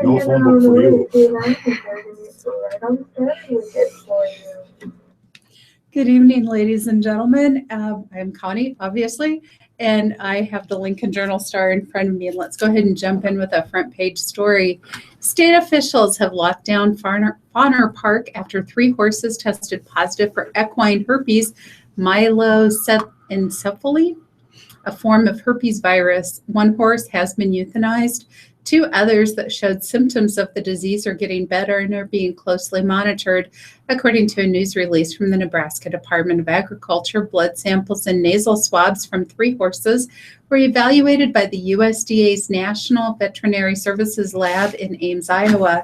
No phone book for you. Good evening, ladies and gentlemen. I'm Connie, obviously, and I have the Lincoln Journal-Star in front of me. And let's go ahead and jump in with a front page story. State officials have locked down Fauner Park after 3 horses tested positive for equine herpes myeloencephaly, a form of herpes virus. 1 horse has been euthanized. 2 others that showed symptoms of the disease are getting better and are being closely monitored, according to a news release from the Nebraska Department of Agriculture. Blood samples and nasal swabs from 3 horses were evaluated by the USDA's National Veterinary Services Lab in Ames, Iowa.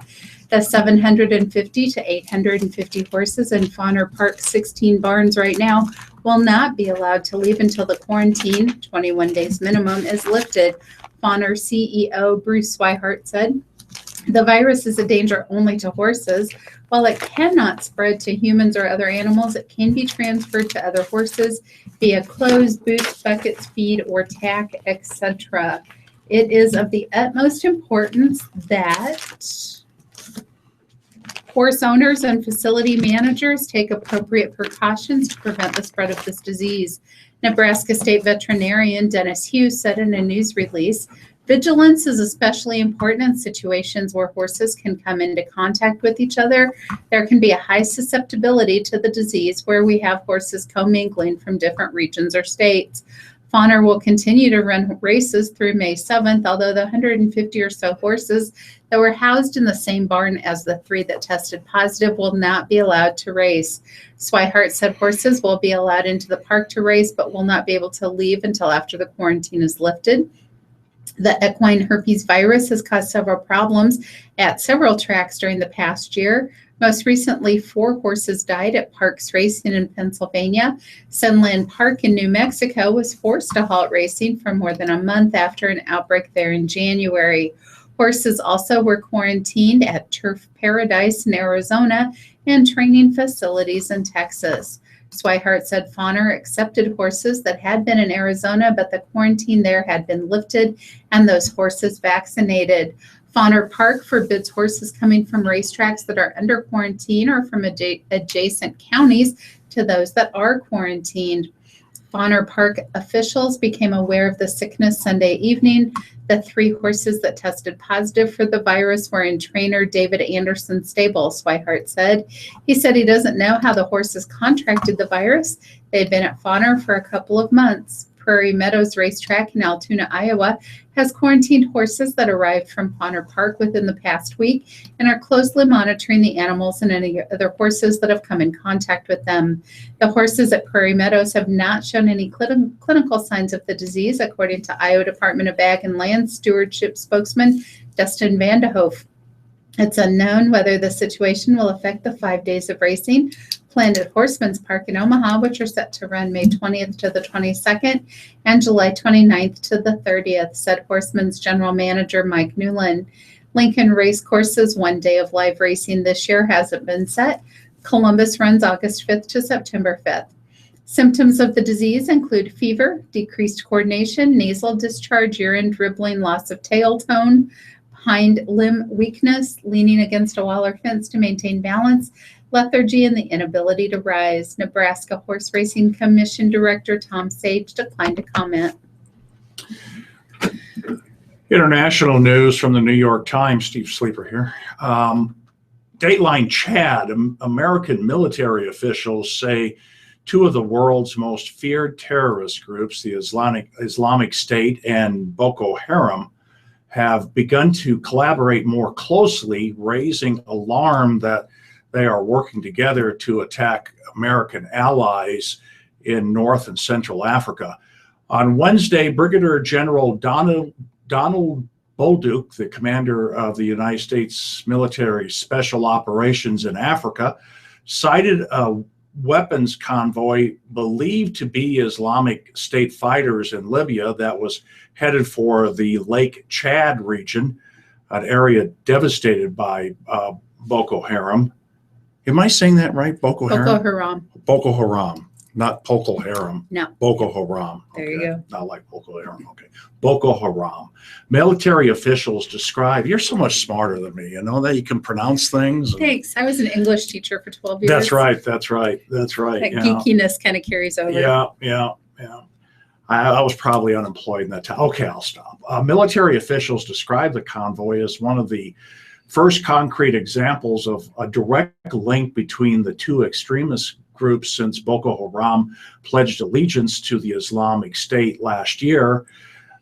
The 750 to 850 horses in Fauner Park's 16 barns right now will not be allowed to leave until the quarantine, 21 days minimum, is lifted. Fauner CEO Bruce Swihart said, "The virus is a danger only to horses. While it cannot spread to humans or other animals, it can be transferred to other horses via clothes, boots, buckets, feed, or tack, etc. It is of the utmost importance that horse owners and facility managers take appropriate precautions to prevent the spread of this disease." Nebraska State Veterinarian Dennis Hughes said in a news release, "Vigilance is especially important in situations where horses can come into contact with each other. There can be a high susceptibility to the disease where we have horses commingling from different regions or states." Fauner will continue to run races through May 7th, although the 150 or so horses that were housed in the same barn as the 3 that tested positive will not be allowed to race. Swihart said horses will be allowed into the park to race, but will not be able to leave until after the quarantine is lifted. The equine herpes virus has caused several problems at several tracks during the past year. Most recently, 4 horses died at Parks Racing in Pennsylvania. Sunland Park in New Mexico was forced to halt racing for more than a month after an outbreak there in January. Horses also were quarantined at Turf Paradise in Arizona and training facilities in Texas. Swihart said Fauner accepted horses that had been in Arizona, but the quarantine there had been lifted and those horses vaccinated. Fauner Park forbids horses coming from racetracks that are under quarantine or from adjacent counties to those that are quarantined. Fauner Park officials became aware of the sickness Sunday evening. The 3 horses that tested positive for the virus were in trainer David Anderson's stable, Swihart said. He said he doesn't know how the horses contracted the virus. They've been at Fauner for a couple of months. Prairie Meadows Racetrack in Altoona, Iowa, has quarantined horses that arrived from Fauner Park within the past week and are closely monitoring the animals and any other horses that have come in contact with them. The horses at Prairie Meadows have not shown any clinical signs of the disease, according to Iowa Department of Ag and Land Stewardship spokesman Dustin Vanderhoof. It's unknown whether the situation will affect the 5 days of racing planned at Horseman's Park in Omaha, which are set to run May 20th to the 22nd and July 29th to the 30th, said Horseman's general manager Mike Newland. Lincoln Race Course's 1 day of live racing this year hasn't been set. Columbus runs August 5th to September 5th. Symptoms of the disease include fever, decreased coordination, nasal discharge, urine dribbling, loss of tail tone, hind limb weakness, leaning against a wall or fence to maintain balance, lethargy, and the inability to rise. Nebraska Horse Racing Commission Director Tom Sage declined to comment. International news from the New York Times. Steve Sleeper here. Dateline Chad. American military officials say 2 of the world's most feared terrorist groups, the Islamic State and Boko Haram, have begun to collaborate more closely, raising alarm that they are working together to attack American allies in North and Central Africa. On Wednesday, Brigadier General Donald Bolduc, the commander of the United States military special operations in Africa, cited a weapons convoy believed to be Islamic State fighters in Libya that was headed for the Lake Chad region, an area devastated by Boko Haram. Am I saying that right? Boko Haram? Boko Haram. Boko Haram. Not Boko Haram. No. Boko Haram. There you go. Not like Boko Haram. Okay. Boko Haram. Military officials describe, you're so much smarter than me, that you can pronounce things. Thanks. I was an English teacher for 12 years. That's right. That geekiness kind of carries over. Yeah. I was probably unemployed in that time. Okay, I'll stop. Military officials describe the convoy as one of the first concrete examples of a direct link between the two extremist groups since Boko Haram pledged allegiance to the Islamic State last year.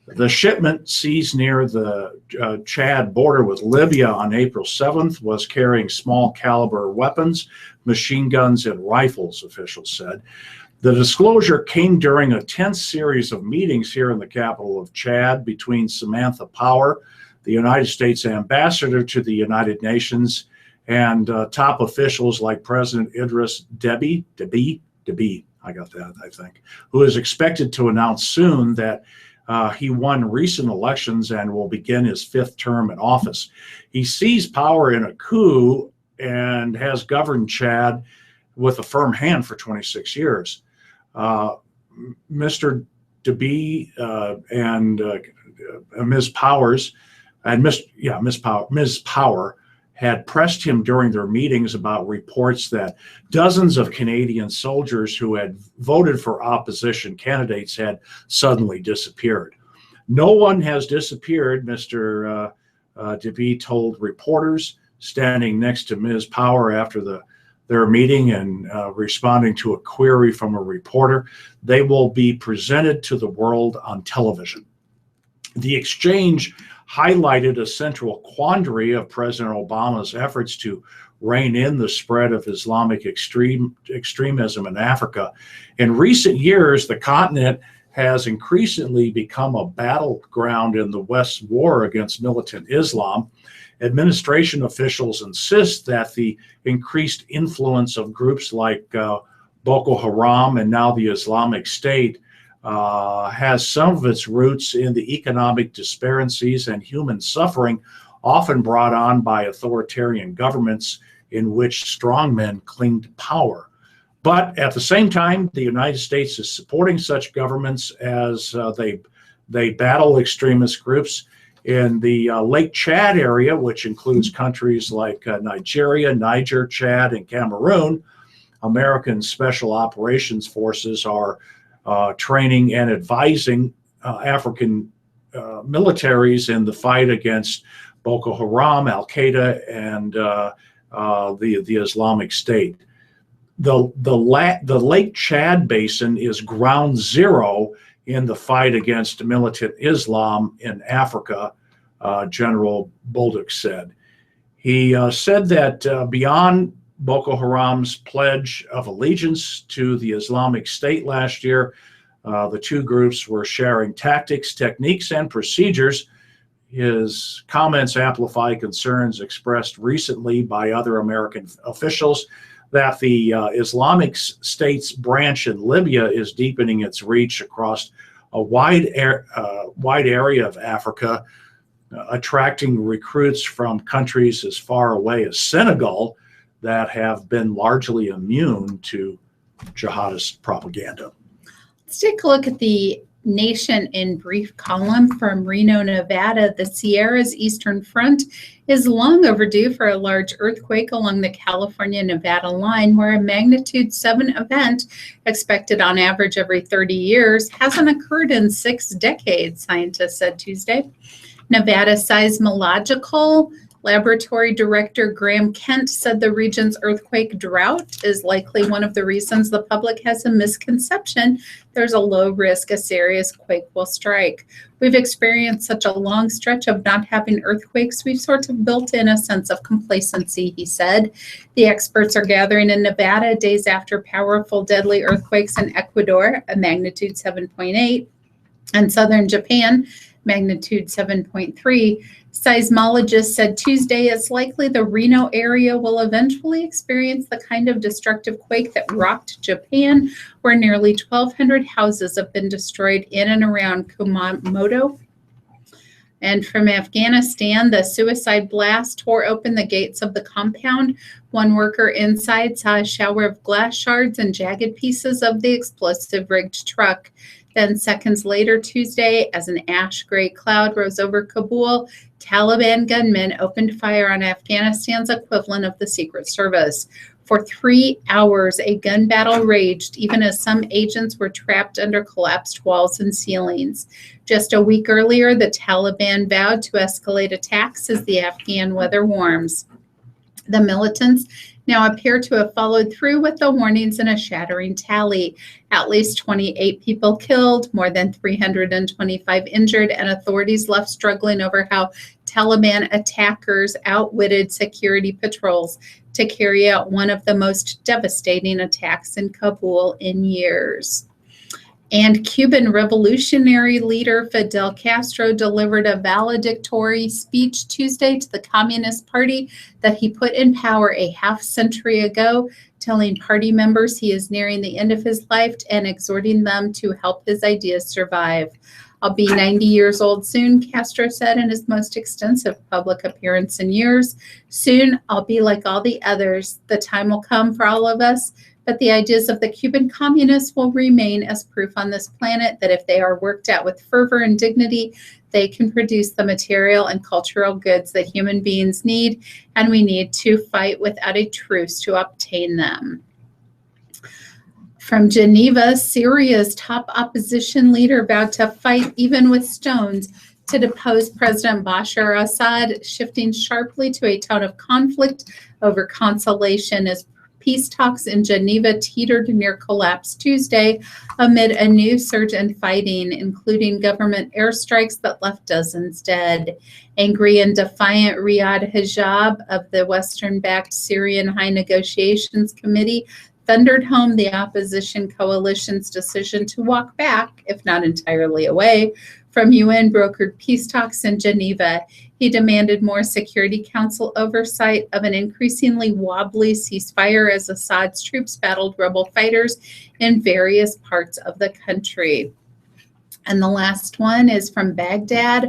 The shipment seized near the Chad border with Libya on April 7th was carrying small caliber weapons, machine guns, and rifles, officials said. The disclosure came during a tense series of meetings here in the capital of Chad between Samantha Power, the United States ambassador to the United Nations, and top officials like President Idris Deby, I got that, I think, who is expected to announce soon that he won recent elections and will begin his fifth term in office. He seized power in a coup and has governed Chad with a firm hand for 26 years. Mr. Deby and Ms. Powers and Ms. Power had pressed him during their meetings about reports that dozens of Canadian soldiers who had voted for opposition candidates had suddenly disappeared. No one has disappeared, Mr. Deby told reporters standing next to Ms. Power after their meeting and responding to a query from a reporter. They will be presented to the world on television. The exchange highlighted a central quandary of President Obama's efforts to rein in the spread of Islamic extremism in Africa. In recent years, the continent has increasingly become a battleground in the West's war against militant Islam. Administration officials insist that the increased influence of groups like Boko Haram and now the Islamic State has some of its roots in the economic disparities and human suffering often brought on by authoritarian governments in which strongmen cling to power. But at the same time, the United States is supporting such governments as they battle extremist groups. In the Lake Chad area, which includes countries like Nigeria, Niger, Chad, and Cameroon, American Special Operations Forces are training and advising African militaries in the fight against Boko Haram, Al-Qaeda, and the Islamic State. The Lake Chad Basin is ground zero in the fight against militant Islam in Africa, General Bolduc said. He said that beyond Boko Haram's pledge of allegiance to the Islamic State last year, the two groups were sharing tactics, techniques, and procedures. His comments amplify concerns expressed recently by other American officials that the Islamic State's branch in Libya is deepening its reach across a wide area of Africa, attracting recruits from countries as far away as Senegal that have been largely immune to jihadist propaganda. Let's take a look at the Nation in Brief column from Reno, Nevada. The Sierra's eastern front is long overdue for a large earthquake along the California-Nevada line, where a magnitude 7 event, expected on average every 30 years, hasn't occurred in 6 decades, scientists said Tuesday. Nevada Seismological Laboratory Director Graham Kent said the region's earthquake drought is likely one of the reasons the public has a misconception there's a low risk a serious quake will strike. We've experienced such a long stretch of not having earthquakes, we've sort of built in a sense of complacency, he said. The experts are gathering in Nevada days after powerful, deadly earthquakes in Ecuador, a magnitude 7.8, and southern Japan, magnitude 7.3. Seismologists said Tuesday it's likely the Reno area will eventually experience the kind of destructive quake that rocked Japan, where nearly 1,200 houses have been destroyed in and around Kumamoto. And from Afghanistan, the suicide blast tore open the gates of the compound. One worker inside saw a shower of glass shards and jagged pieces of the explosive rigged truck. Then seconds later, Tuesday, as an ash-gray cloud rose over Kabul, Taliban gunmen opened fire on Afghanistan's equivalent of the Secret Service. For 3 hours, a gun battle raged, even as some agents were trapped under collapsed walls and ceilings. Just a week earlier, the Taliban vowed to escalate attacks as the Afghan weather warms. The militants now appear to have followed through with the warnings in a shattering tally. At least 28 people killed, more than 325 injured, and authorities left struggling over how Taliban attackers outwitted security patrols to carry out one of the most devastating attacks in Kabul in years. And Cuban revolutionary leader Fidel Castro delivered a valedictory speech Tuesday to the Communist Party that he put in power a half-century ago, telling party members he is nearing the end of his life and exhorting them to help his ideas survive. I'll be 90 years old soon, Castro said in his most extensive public appearance in years. Soon, I'll be like all the others. The time will come for all of us, but the ideas of the Cuban communists will remain as proof on this planet that if they are worked at with fervor and dignity, they can produce the material and cultural goods that human beings need, and we need to fight without a truce to obtain them. From Geneva, Syria's top opposition leader vowed to fight even with stones to depose President Bashar al-Assad, shifting sharply to a tone of conflict over consolation as peace talks in Geneva teetered near collapse Tuesday amid a new surge in fighting, including government airstrikes that left dozens dead. Angry and defiant, Riyad Hijab of the Western-backed Syrian High Negotiations Committee thundered home the opposition coalition's decision to walk back, if not entirely away, from UN-brokered peace talks in Geneva. He demanded more Security Council oversight of an increasingly wobbly ceasefire as Assad's troops battled rebel fighters in various parts of the country. And the last one is from Baghdad.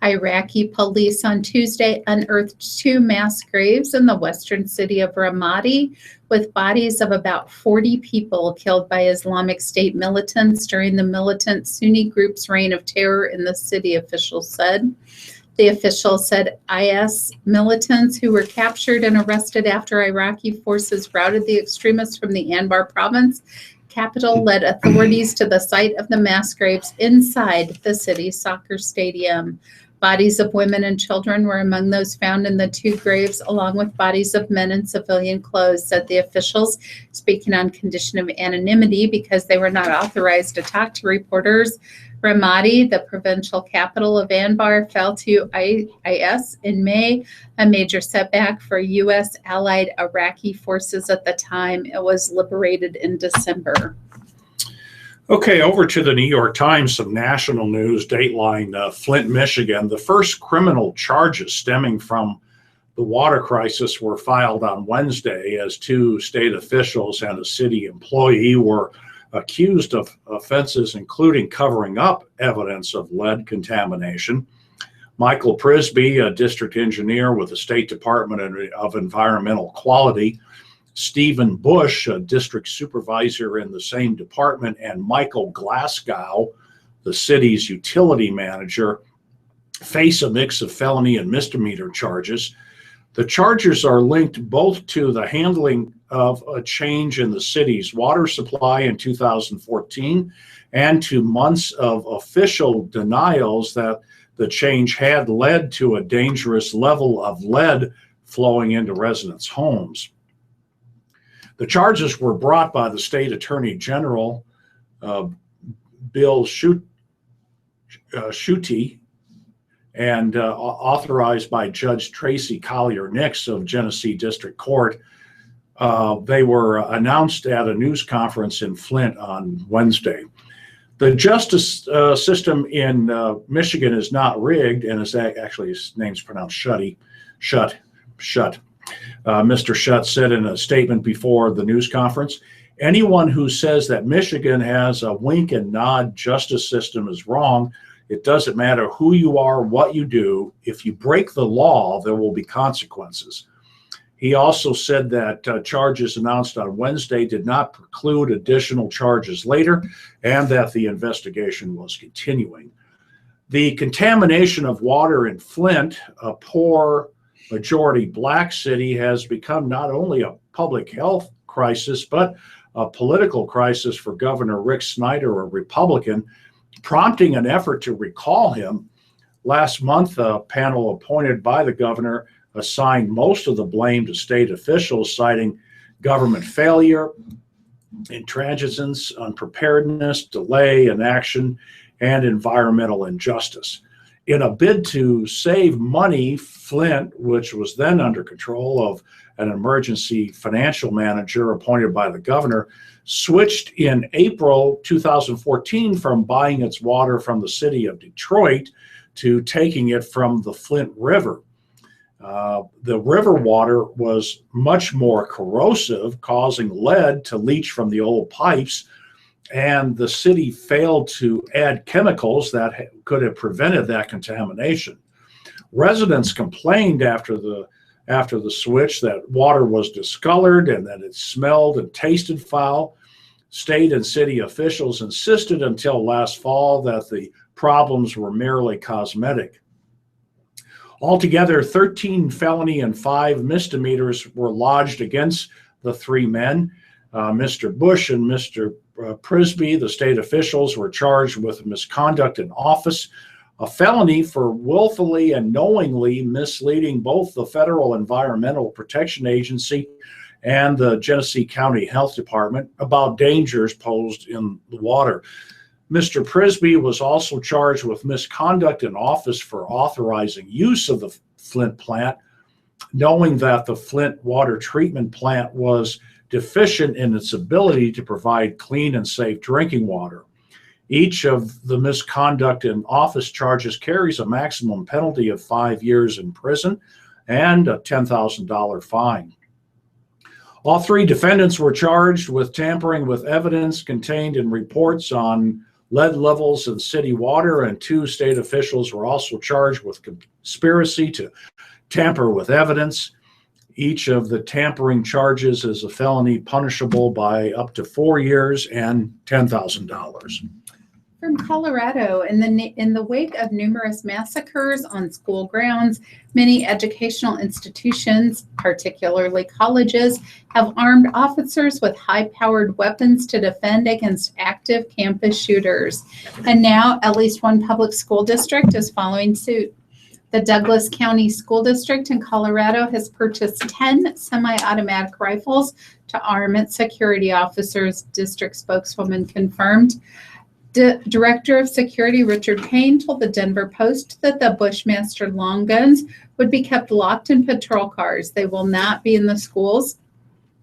Iraqi police on Tuesday unearthed 2 mass graves in the western city of Ramadi, with bodies of about 40 people killed by Islamic State militants during the militant Sunni group's reign of terror in the city, officials said. The officials said IS militants who were captured and arrested after Iraqi forces routed the extremists from the Anbar province capital led authorities to the site of the mass graves inside the city's soccer stadium. Bodies of women and children were among those found in the 2 graves, along with bodies of men in civilian clothes, said the officials, speaking on condition of anonymity because they were not authorized to talk to reporters. Ramadi, the provincial capital of Anbar, fell to IS in May, a major setback for U.S. allied Iraqi forces at the time. It was liberated in December. Okay, over to the New York Times, some national news. Dateline, Flint, Michigan. The first criminal charges stemming from the water crisis were filed on Wednesday as 2 state officials and a city employee were accused of offenses including covering up evidence of lead contamination. Michael Prisby, a district engineer with the State Department of Environmental Quality, Stephen Bush, a district supervisor in the same department, and Michael Glasgow, the city's utility manager, face a mix of felony and misdemeanor charges. The charges are linked both to the handling of a change in the city's water supply in 2014 and to months of official denials that the change had led to a dangerous level of lead flowing into residents' homes. The charges were brought by the state attorney general, Bill Schuette, and authorized by Judge Tracy Collier Nix of Genesee District Court. They were announced at a news conference in Flint on Wednesday. The justice system in Michigan is not rigged, and is actually his name's pronounced Schutt. Mr. Schutt said in a statement before the news conference, anyone who says that Michigan has a wink and nod justice system is wrong. It doesn't matter who you are, what you do. If you break the law, there will be consequences. He also said that charges announced on Wednesday did not preclude additional charges later, and that the investigation was continuing. The contamination of water in Flint, a poor majority black city, has become not only a public health crisis, but a political crisis for Governor Rick Snyder, a Republican, prompting an effort to recall him. Last month, a panel appointed by the governor assigned most of the blame to state officials, citing government failure, intransigence, unpreparedness, delay in action, and environmental injustice. In a bid to save money, Flint, which was then under control of an emergency financial manager appointed by the governor, switched in April 2014 from buying its water from the city of Detroit to taking it from the Flint River. The river water was much more corrosive, causing lead to leach from the old pipes, and the city failed to add chemicals that could have prevented that contamination. Residents complained after the switch that water was discolored and that it smelled and tasted foul. State and city officials insisted until last fall that the problems were merely cosmetic. Altogether, 13 felony and 5 misdemeanors were lodged against the 3 men. Mr. Bush and Mr. Prisby, the state officials, were charged with misconduct in office, a felony for willfully and knowingly misleading both the Federal Environmental Protection Agency and the Genesee County Health Department about dangers posed in the water. Mr. Prisby was also charged with misconduct in office for authorizing use of the Flint plant, knowing that the Flint water treatment plant was deficient in its ability to provide clean and safe drinking water. Each of the misconduct in office charges carries a maximum penalty of 5 years in prison and a $10,000 fine. All 3 defendants were charged with tampering with evidence contained in reports on lead levels in city water, and 2 state officials were also charged with conspiracy to tamper with evidence. Each of the tampering charges is a felony punishable by up to 4 years and $10,000. From Colorado, in the wake of numerous massacres on school grounds, many educational institutions, particularly colleges, have armed officers with high-powered weapons to defend against active campus shooters. And now, at least one public school district is following suit. The Douglas County School District in Colorado has purchased 10 semi-automatic rifles to arm its security officers, district spokeswoman confirmed. Director of Security Richard Payne told the Denver Post that the Bushmaster long guns would be kept locked in patrol cars. They will not be in the schools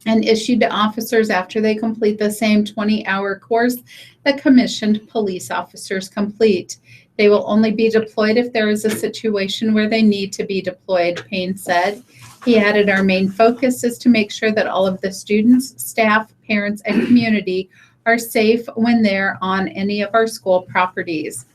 and issued to officers after they complete the same 20-hour course that commissioned police officers complete. They will only be deployed if there is a situation where they need to be deployed, Payne said. He added, "Our main focus is to make sure that all of the students, staff, parents, and community are safe when they're on any of our school properties."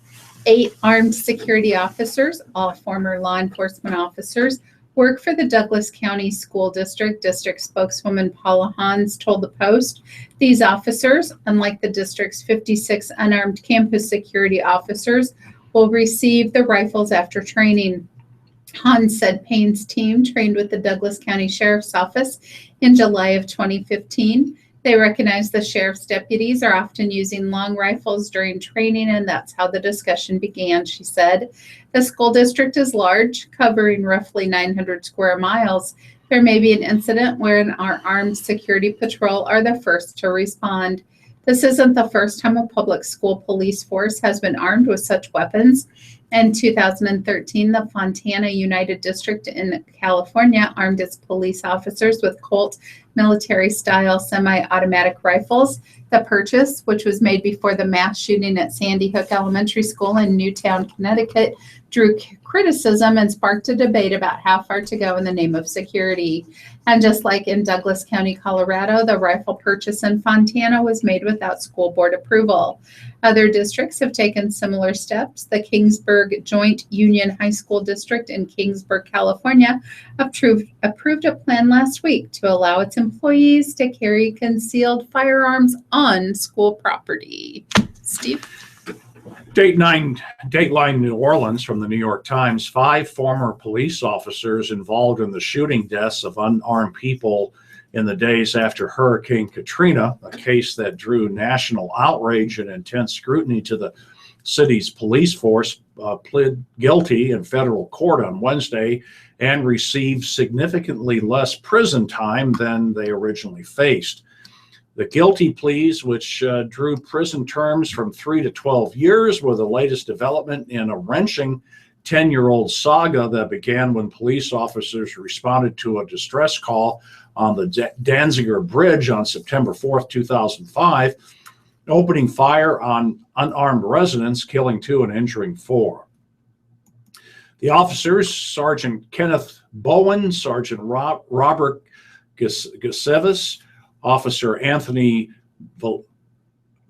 8 armed security officers, all former law enforcement officers, work for the Douglas County School District. District spokeswoman Paula Hans told the Post, "These officers, unlike the district's 56 unarmed campus security officers, will receive the rifles after training." Hans said Payne's team trained with the Douglas County Sheriff's Office in July of 2015. They recognize the sheriff's deputies are often using long rifles during training, and that's how the discussion began, she said. The school district is large, covering roughly 900 square miles. There may be an incident where our armed security patrol are the first to respond. This isn't the first time a public school police force has been armed with such weapons. In 2013, the Fontana United District in California armed its police officers with Colt military-style semi-automatic rifles. The purchase, which was made before the mass shooting at Sandy Hook Elementary School in Newtown, Connecticut, drew criticism and sparked a debate about how far to go in the name of security. And just like in Douglas County, Colorado, the rifle purchase in Fontana was made without school board approval. Other districts have taken similar steps. The Kingsburg Joint Union High School District in Kingsburg, California, approved a plan last week to allow its employees to carry concealed firearms on school property. Steve? Dateline New Orleans from the New York Times. 5 former police officers involved in the shooting deaths of unarmed people in the days after Hurricane Katrina, a case that drew national outrage and intense scrutiny to the city's police force, pled guilty in federal court on Wednesday and received significantly less prison time than they originally faced. The guilty pleas, which drew prison terms from 3 to 12 years, were the latest development in a wrenching 10-year-old saga that began when police officers responded to a distress call on the Danziger Bridge on September 4th, 2005, opening fire on unarmed residents, killing 2 and injuring 4. The officers, Sergeant Kenneth Bowen, Sergeant Robert Gusevis, Officer Anthony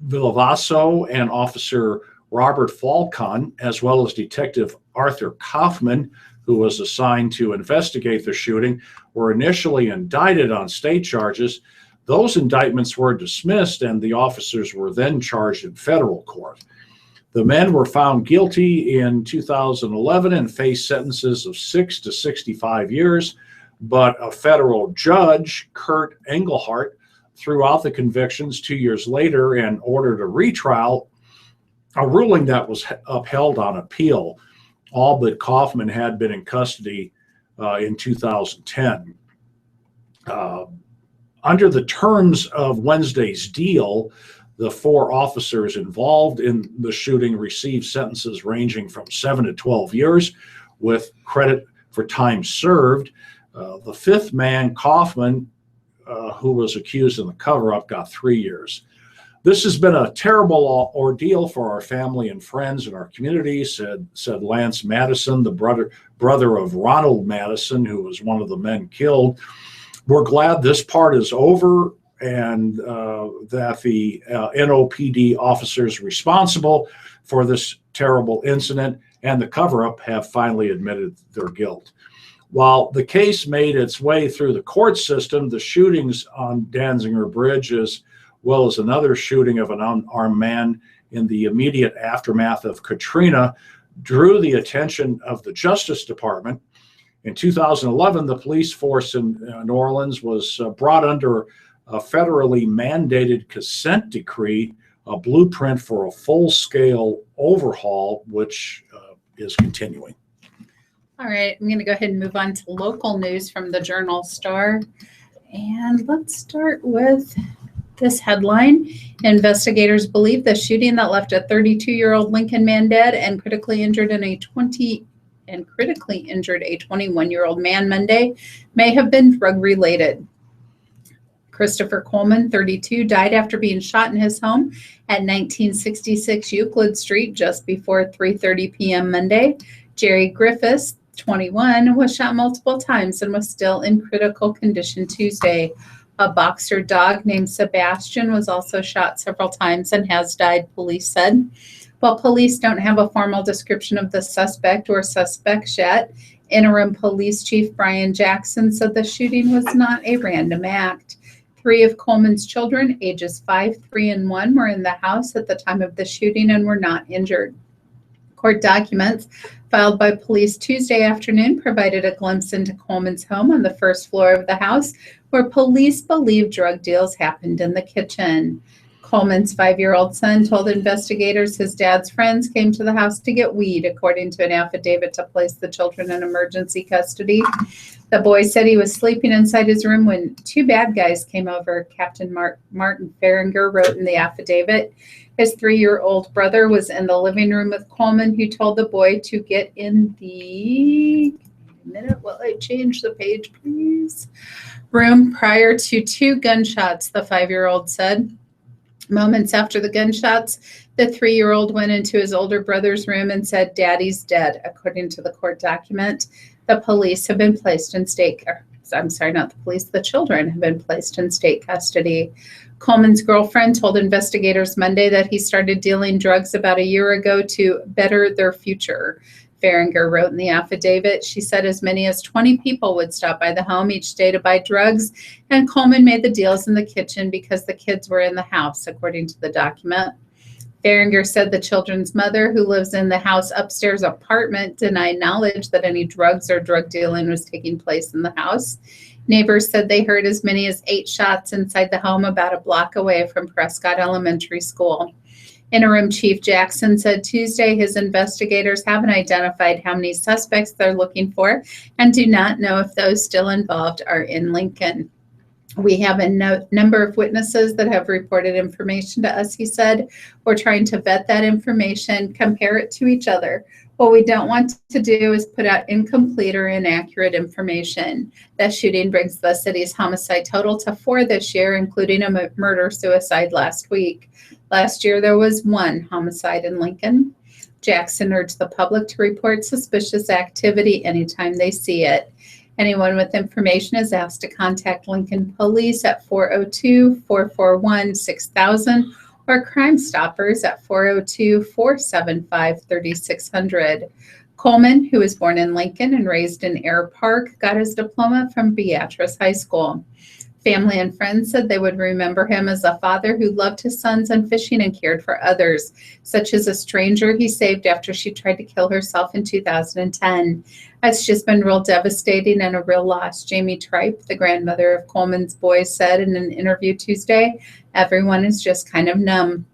Villavasso, and Officer Robert Falcon, as well as Detective Arthur Kaufman, who was assigned to investigate the shooting, were initially indicted on state charges. Those indictments were dismissed, and the officers were then charged in federal court. The men were found guilty in 2011 and faced sentences of 6 to 65 years, but a federal judge, Kurt Engelhardt, threw out the convictions 2 years later and ordered a retrial, a ruling that was upheld on appeal. All but Kaufman had been in custody in 2010. Under the terms of Wednesday's deal, the 4 officers involved in the shooting received sentences ranging from 7 to 12 years with credit for time served. The 5th man, Kaufman, who was accused in the cover-up, got 3 years. This has been a terrible ordeal for our family and friends in our community, said Lance Madison, the brother of Ronald Madison, who was one of the men killed. We're glad this part is over and that the NOPD officers responsible for this terrible incident and the cover-up have finally admitted their guilt. While the case made its way through the court system, the shootings on Danziger Bridge, as well as another shooting of an unarmed man in the immediate aftermath of Katrina, drew the attention of the Justice Department. In 2011, the police force in New Orleans was brought under a federally mandated consent decree, a blueprint for a full-scale overhaul, which is continuing. All right, I'm going to go ahead and move on to local news from the Journal-Star. And let's start with this headline. Investigators believe the shooting that left a 32-year-old Lincoln man dead and critically injured a 21-year-old man Monday may have been drug-related. Christopher Coleman, 32, died after being shot in his home at 1966 Euclid Street just before 3:30 p.m. Monday. Jerry Griffiths, 21, was shot multiple times and was still in critical condition Tuesday. A boxer dog named Sebastian was also shot several times and has died, police said. While police don't have a formal description of the suspect or suspects yet, interim police chief Brian Jackson said the shooting was not a random act. 3 of Coleman's children, ages 5, 3, and 1, were in the house at the time of the shooting and were not injured. Court documents filed by police Tuesday afternoon provided a glimpse into Coleman's home on the first floor of the house, where police believe drug deals happened in the kitchen. Coleman's 5-year-old son told investigators his dad's friends came to the house to get weed, according to an affidavit to place the children in emergency custody. The boy said he was sleeping inside his room when 2 bad guys came over, Captain Martin Farringer wrote in the affidavit. His 3-year-old brother was in the living room with Coleman, who told the boy to get in the while I change the page, please. Room prior to 2 gunshots, the 5-year-old said. Moments after the gunshots, the 3-year-old went into his older brother's room and said, "Daddy's dead," according to the court document. The police have been placed in the children have been placed in state custody. Coleman's girlfriend told investigators Monday that he started dealing drugs about a year ago to better their future. Farringer wrote in the affidavit, she said as many as 20 people would stop by the home each day to buy drugs, and Coleman made the deals in the kitchen because the kids were in the house, according to the document. Farringer said the children's mother, who lives in the house upstairs apartment, denied knowledge that any drugs or drug dealing was taking place in the house. Neighbors said they heard as many as 8 shots inside the home about a block away from Prescott Elementary School. Interim Chief Jackson said Tuesday his investigators haven't identified how many suspects they're looking for and do not know if those still involved are in Lincoln. We have a number of witnesses that have reported information to us, he said. We're trying to vet that information, compare it to each other. What we don't want to do is put out incomplete or inaccurate information. That shooting brings the city's homicide total to 4 this year, including a murder-suicide last week. Last year, there was 1 homicide in Lincoln. Jackson urged the public to report suspicious activity anytime they see it. Anyone with information is asked to contact Lincoln Police at 402-441-6000 or Crime Stoppers at 402-475-3600. Coleman, who was born in Lincoln and raised in Air Park, got his diploma from Beatrice High School. Family and friends said they would remember him as a father who loved his sons and fishing and cared for others, such as a stranger he saved after she tried to kill herself in 2010. It's just been real devastating and a real loss, Jamie Tripe, the grandmother of Coleman's boys, said in an interview Tuesday. Everyone is just kind of numb.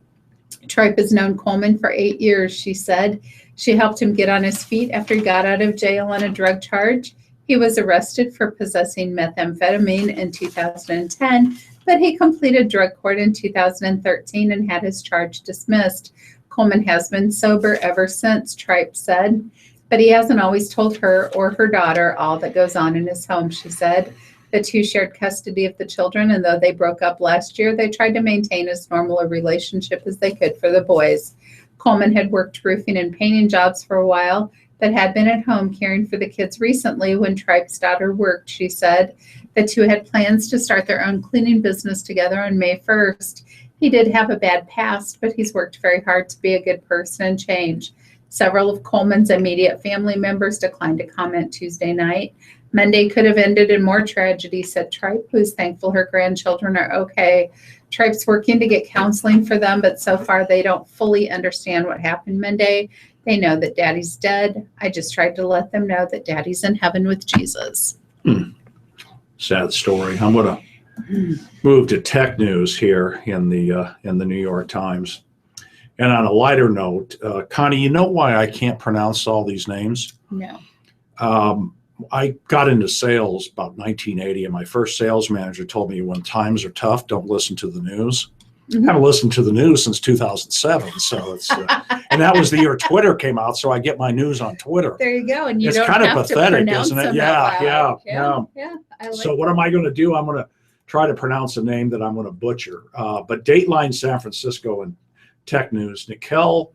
Tripe has known Coleman for 8 years, she said. She helped him get on his feet after he got out of jail on a drug charge. He was arrested for possessing methamphetamine in 2010, but he completed drug court in 2013 and had his charge dismissed. Coleman has been sober ever since, Tripe said, but he hasn't always told her or her daughter all that goes on in his home, she said. The 2 shared custody of the children, and though they broke up last year, they tried to maintain as normal a relationship as they could for the boys. Coleman had worked roofing and painting jobs for a while, but had been at home caring for the kids recently when Tripe's daughter worked, she said. The 2 had plans to start their own cleaning business together on May 1st. He did have a bad past, but he's worked very hard to be a good person and change. Several of Coleman's immediate family members declined to comment Tuesday night. Monday could have ended in more tragedy, said Tripe, who's thankful her grandchildren are okay. Tripe's working to get counseling for them, but so far they don't fully understand what happened Monday. They know that Daddy's dead. I just tried to let them know that Daddy's in heaven with Jesus. Sad story. I'm going to move to tech news here in the New York Times. And on a lighter note, Connie, you know why I can't pronounce all these names? No. I got into sales about 1980, and my first sales manager told me when times are tough, don't listen to the news. I haven't listened to the news since 2007, so it's and that was the year Twitter came out, so I get my news on Twitter. There you go, and you it's don't kind of have pathetic, to isn't it? them Yeah. I like So what am I going to do? I'm going to try to pronounce a name that I'm going to butcher. But Dateline San Francisco and Tech News, Nikhil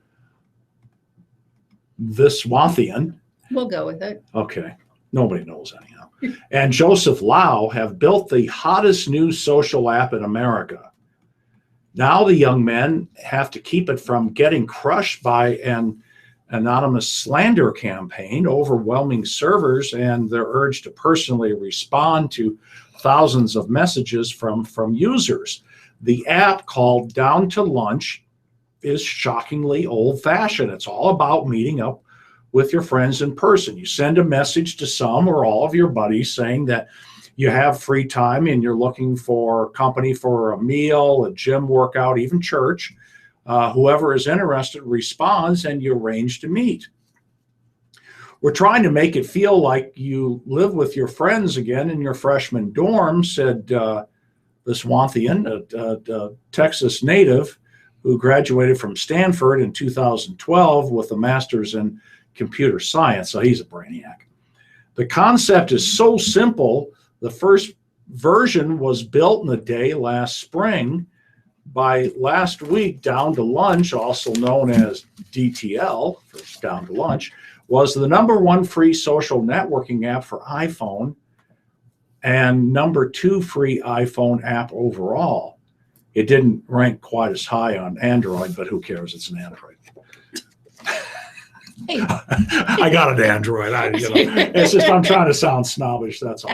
Viswanthian. We'll go with it. Okay. Nobody knows anyhow. And Joseph Lau have built the hottest new social app in America. Now the young men have to keep it from getting crushed by an anonymous slander campaign, overwhelming servers, and their urge to personally respond to thousands of messages from users. The app, called Down to Lunch, is shockingly old-fashioned. It's all about meeting up with your friends in person. You send a message to some or all of your buddies saying that you have free time and you're looking for company for a meal, a gym workout, even church. Whoever is interested responds and you arrange to meet. We're trying to make it feel like you live with your friends again in your freshman dorm, said Viswanthian, a Texas native who graduated from Stanford in 2012 with a master's in computer science. So he's a brainiac. The concept is so simple. The first version was built in a day last spring, By last week, Down to Lunch, also known as DTL, for Down to Lunch, was the #1 free social networking app for iPhone and #2 free iPhone app overall. It didn't rank quite as high on Android, but who cares? It's an Android. Hey. I got an Android. It's just I'm trying to sound snobbish. That's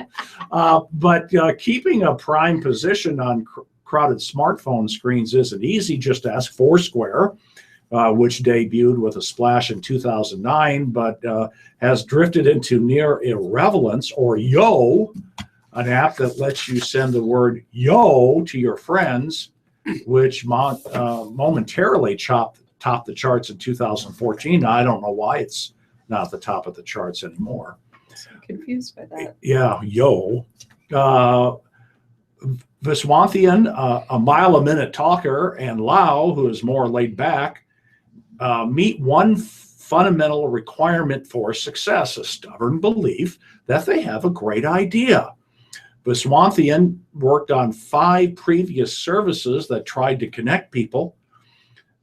all. But keeping a prime position on crowded smartphone screens isn't easy. Just ask Foursquare, which debuted with a splash in 2009, but has drifted into near irrelevance, or Yo, an app that lets you send the word yo to your friends, which momentarily topped the charts in 2014. I don't know why it's not at the top of the charts anymore. I'm confused by that. Yeah, yo. Viswanthian, a mile-a-minute talker, and Lau, who is more laid back, meet one fundamental requirement for success: a stubborn belief that they have a great idea. Viswanthian worked on 5 previous services that tried to connect people,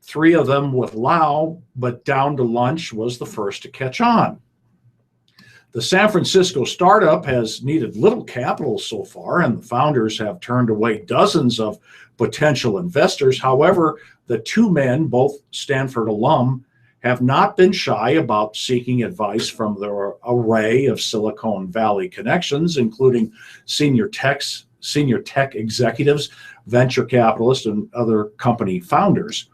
3 of them with Lau, but Down to Lunch was the first to catch on. The San Francisco startup has needed little capital so far, and the founders have turned away dozens of potential investors. However, the 2 men, both Stanford alum, have not been shy about seeking advice from their array of Silicon Valley connections, including senior tech executives, venture capitalists, and other company founders.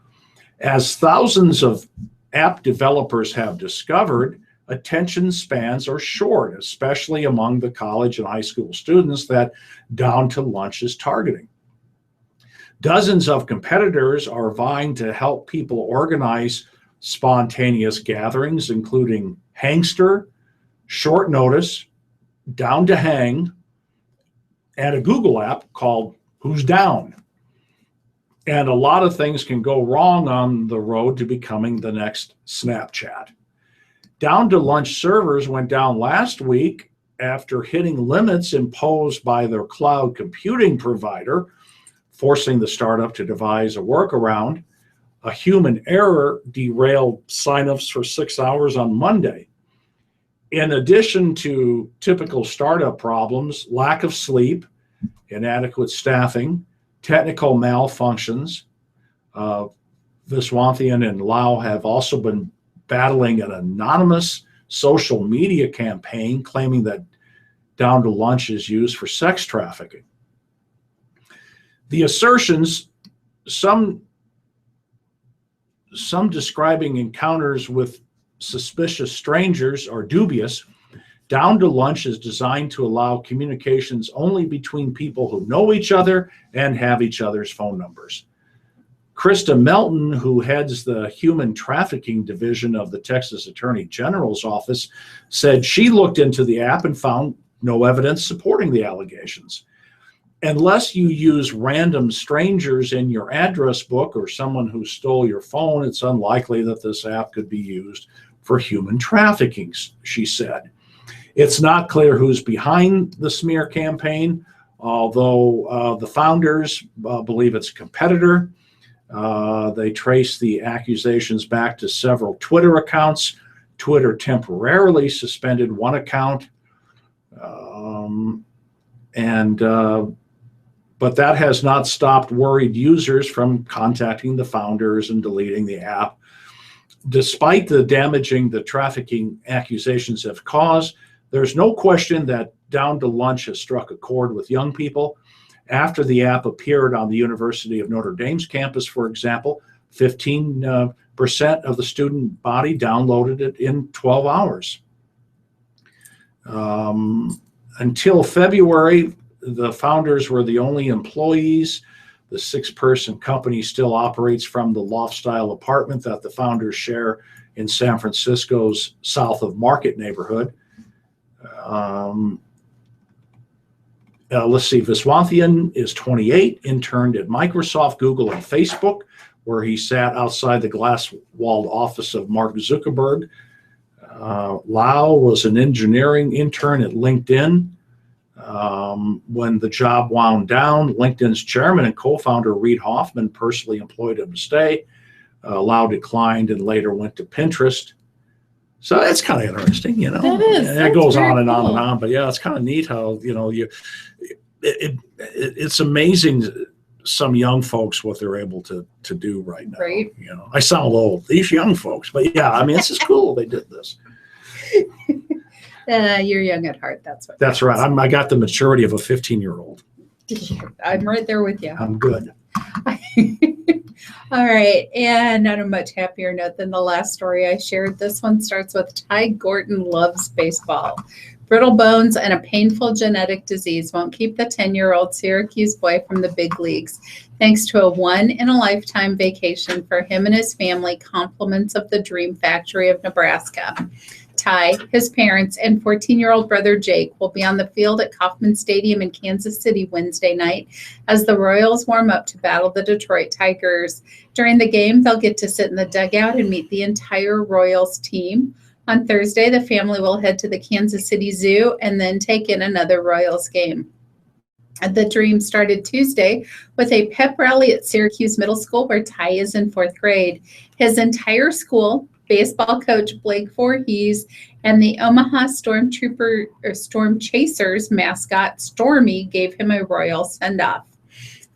As thousands of app developers have discovered, attention spans are short, especially among the college and high school students that Down to Lunch is targeting. Dozens of competitors are vying to help people organize spontaneous gatherings, including Hangster, Short Notice, Down to Hang, and a Google app called Who's Down. And a lot of things can go wrong on the road to becoming the next Snapchat. Down to Lunch servers went down last week after hitting limits imposed by their cloud computing provider, forcing the startup to devise a workaround. A human error derailed signups for 6 hours on Monday. In addition to typical startup problems, lack of sleep, inadequate staffing, technical malfunctions, Viswanthian and Lau have also been battling an anonymous social media campaign claiming that Down to Lunch is used for sex trafficking. The assertions, some describing encounters with suspicious strangers, are dubious. Down to Lunch is designed to allow communications only between people who know each other and have each other's phone numbers. Krista Melton, who heads the Human Trafficking Division of the Texas Attorney General's office, said she looked into the app and found no evidence supporting the allegations. Unless you use random strangers in your address book or someone who stole your phone, it's unlikely that this app could be used for human trafficking, she said. It's not clear who's behind the smear campaign, although the founders believe it's a competitor. They trace the accusations back to several Twitter accounts. Twitter temporarily suspended one account, but that has not stopped worried users from contacting the founders and deleting the app. Despite the damaging the trafficking accusations have caused, there's no question that Down to Lunch has struck a chord with young people. After the app appeared on the University of Notre Dame's campus, for example, 15% of the student body downloaded it in 12 hours. Until February, the founders were the only employees. The 6-person company still operates from the loft-style apartment that the founders share in San Francisco's South of Market neighborhood. Let's see, Viswanthian is 28, interned at Microsoft, Google, and Facebook, where he sat outside the glass-walled office of Mark Zuckerberg. Lau was an engineering intern at LinkedIn. When the job wound down, LinkedIn's chairman and co-founder Reid Hoffman personally employed him to stay. Lau declined and later went to Pinterest. So that's kind of interesting, you know. That is. And That's it goes very on and cool. on and on. But yeah, it's kind of neat how, you know, it's amazing some young folks what they're able to do right now. Right. You know, I sound old, these young folks, but yeah, I mean, this is cool. They did this. You're young at heart. That's what. That's right. I got the maturity of a 15-year-old. I'm right there with you. I'm good. All right. And on a much happier note than the last story I shared, this one starts with Ty Gorton loves baseball. Brittle bones and a painful genetic disease won't keep the 10-year-old Syracuse boy from the big leagues. Thanks to a once-in-a-lifetime vacation for him and his family, compliments of the Dream Factory of Nebraska. Ty, his parents, and 14-year-old brother Jake will be on the field at Kauffman Stadium in Kansas City Wednesday night as the Royals warm up to battle the Detroit Tigers. During the game, they'll get to sit in the dugout and meet the entire Royals team. On Thursday, the family will head to the Kansas City Zoo and then take in another Royals game. The Dream started Tuesday with a pep rally at Syracuse Middle School where Ty is in 4th grade. His entire school, baseball coach Blake Voorhees, and the Omaha Storm Chasers mascot Stormy gave him a royal send-off.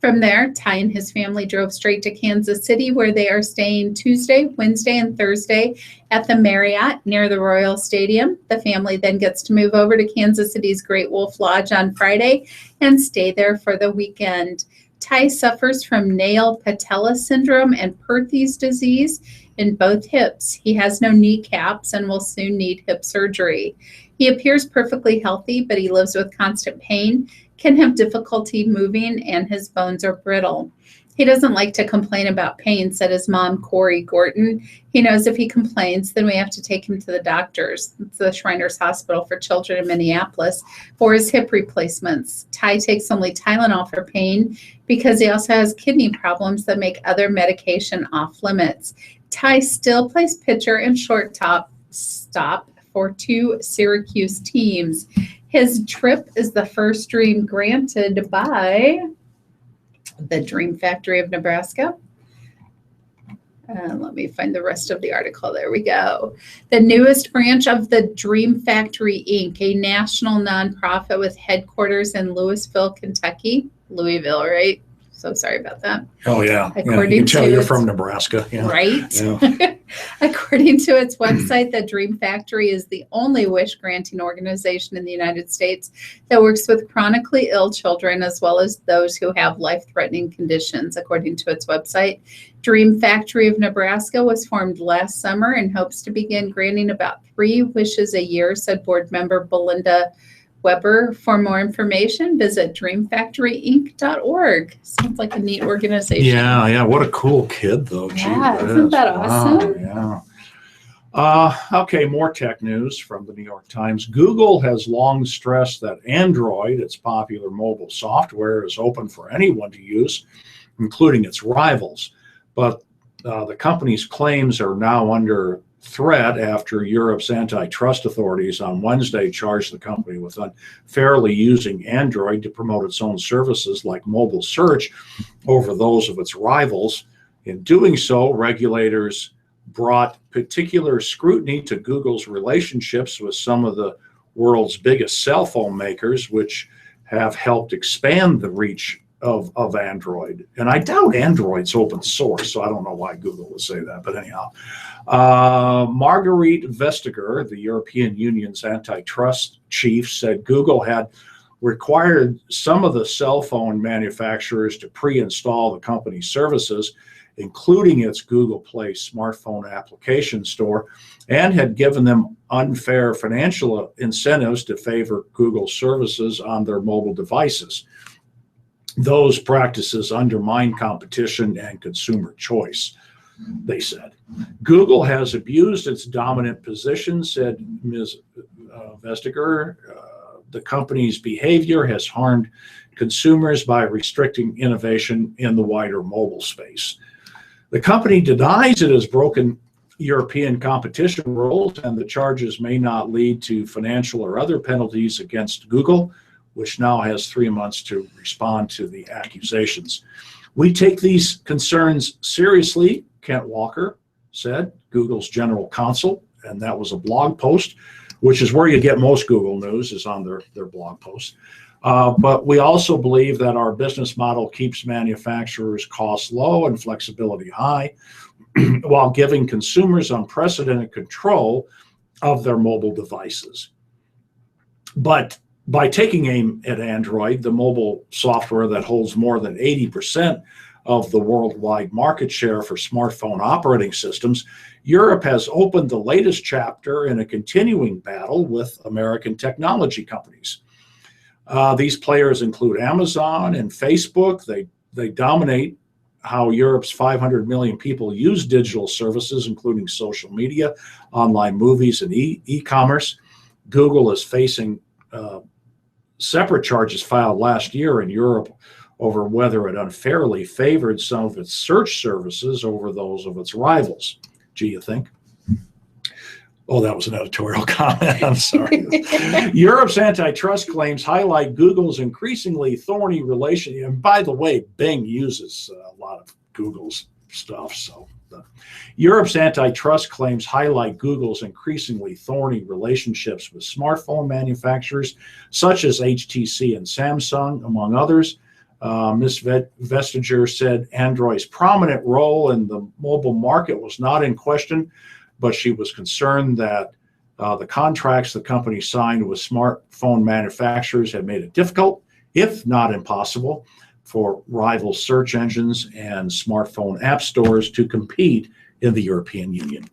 From there, Ty and his family drove straight to Kansas City, where they are staying Tuesday, Wednesday, and Thursday at the Marriott near the Royal Stadium. The family then gets to move over to Kansas City's Great Wolf Lodge on Friday and stay there for the weekend. Ty suffers from nail patella syndrome and Perthes disease in both hips. He has no kneecaps and will soon need hip surgery. He appears perfectly healthy, but he lives with constant pain, can have difficulty moving, and his bones are brittle. He doesn't like to complain about pain, said his mom, Corey Gorton. He knows if he complains, then we have to take him to the doctors. It's the Shriners Hospital for Children in Minneapolis for his hip replacements. Ty takes only Tylenol for pain because he also has kidney problems that make other medication off limits. Ty still plays pitcher and shortstop for 2 Syracuse teams. His trip is the first dream granted by the Dream Factory of Nebraska. Let me find the rest of the article. There we go. The newest branch of the Dream Factory, Inc., a national nonprofit with headquarters in Louisville, Kentucky. Louisville, right? So sorry about that. Oh, yeah. According you can tell to you're its- from Nebraska. Yeah. Right? Yeah. According to its website, the Dream Factory is the only wish-granting organization in the United States that works with chronically ill children as well as those who have life-threatening conditions. According to its website, Dream Factory of Nebraska was formed last summer and hopes to begin granting about 3 wishes a year, said board member Belinda Weber. For more information, visit dreamfactoryinc.org. Sounds like a neat organization. Yeah. What a cool kid, though. Gee, Yeah, isn't that awesome? Wow, yeah. Okay, more tech news from the New York Times. Google has long stressed that Android, its popular mobile software, is open for anyone to use, including its rivals. But the company's claims are now under threat after Europe's antitrust authorities on Wednesday charged the company with unfairly using Android to promote its own services like mobile search over those of its rivals. In doing so, regulators brought particular scrutiny to Google's relationships with some of the world's biggest cell phone makers, which have helped expand the reach of Android. And I doubt Android's open source, so I don't know why Google would say that. But anyhow, Marguerite Vestager, the European Union's antitrust chief, said Google had required some of the cell phone manufacturers to pre-install the company's services, including its Google Play smartphone application store, and had given them unfair financial incentives to favor Google services on their mobile devices. Those practices undermine competition and consumer choice, they said. Google has abused its dominant position, said Ms. Vestager. The company's behavior has harmed consumers by restricting innovation in the wider mobile space. The company denies it has broken European competition rules, and the charges may not lead to financial or other penalties against Google, which now has 3 months to respond to the accusations. We take these concerns seriously, Kent Walker said, Google's general counsel, and that was a blog post, which is where you get most Google news, is on their blog posts. But we also believe that our business model keeps manufacturers' costs low and flexibility high, while giving consumers unprecedented control of their mobile devices. But by taking aim at Android, the mobile software that holds more than 80% of the worldwide market share for smartphone operating systems, Europe has opened the latest chapter in a continuing battle with American technology companies. These players include Amazon and Facebook. They dominate how Europe's 500 million people use digital services, including social media, online movies, and e-commerce. Google is facing separate charges filed last year in Europe over whether it unfairly favored some of its search services over those of its rivals. Gee, you think? Oh, that was an editorial comment. I'm sorry. Europe's antitrust claims highlight Google's increasingly thorny relationship. And by the way, Bing uses a lot of Google's stuff. So Europe's antitrust claims highlight Google's increasingly thorny relationships with smartphone manufacturers such as HTC and Samsung, among others. Ms. Vestager said Android's prominent role in the mobile market was not in question, but she was concerned that the contracts the company signed with smartphone manufacturers had made it difficult, if not impossible, for rival search engines and smartphone app stores to compete in the European Union.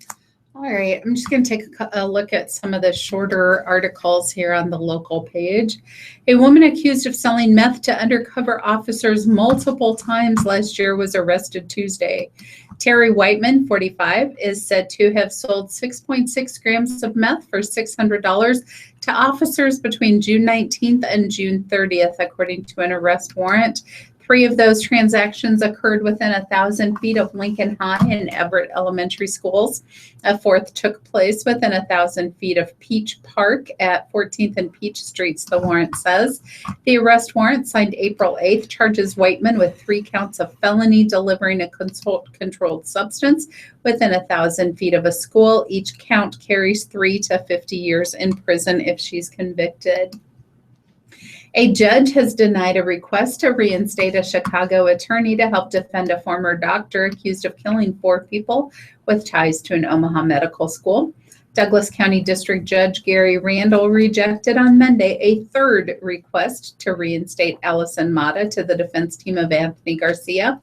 All right, I'm just going to take a look at some of the shorter articles here on the local page. A woman accused of selling meth to undercover officers multiple times last year was arrested Tuesday. Terry Whiteman, 45, is said to have sold 6.6 grams of meth for $600 to officers between June 19th and June 30th, according to an arrest warrant. 3 of those transactions occurred within 1,000 feet of Lincoln High and Everett Elementary Schools. A 4th took place within 1,000 feet of Peach Park at 14th and Peach Streets, the warrant says. The arrest warrant, signed April 8th, charges Whiteman with 3 counts of felony delivering a controlled substance within 1,000 feet of a school. Each count carries 3 to 50 years in prison if she's convicted. A judge has denied a request to reinstate a Chicago attorney to help defend a former doctor accused of killing 4 people with ties to an Omaha medical school. Douglas County District Judge Gary Randall rejected on Monday a 3rd request to reinstate Allison Mata to the defense team of Anthony Garcia.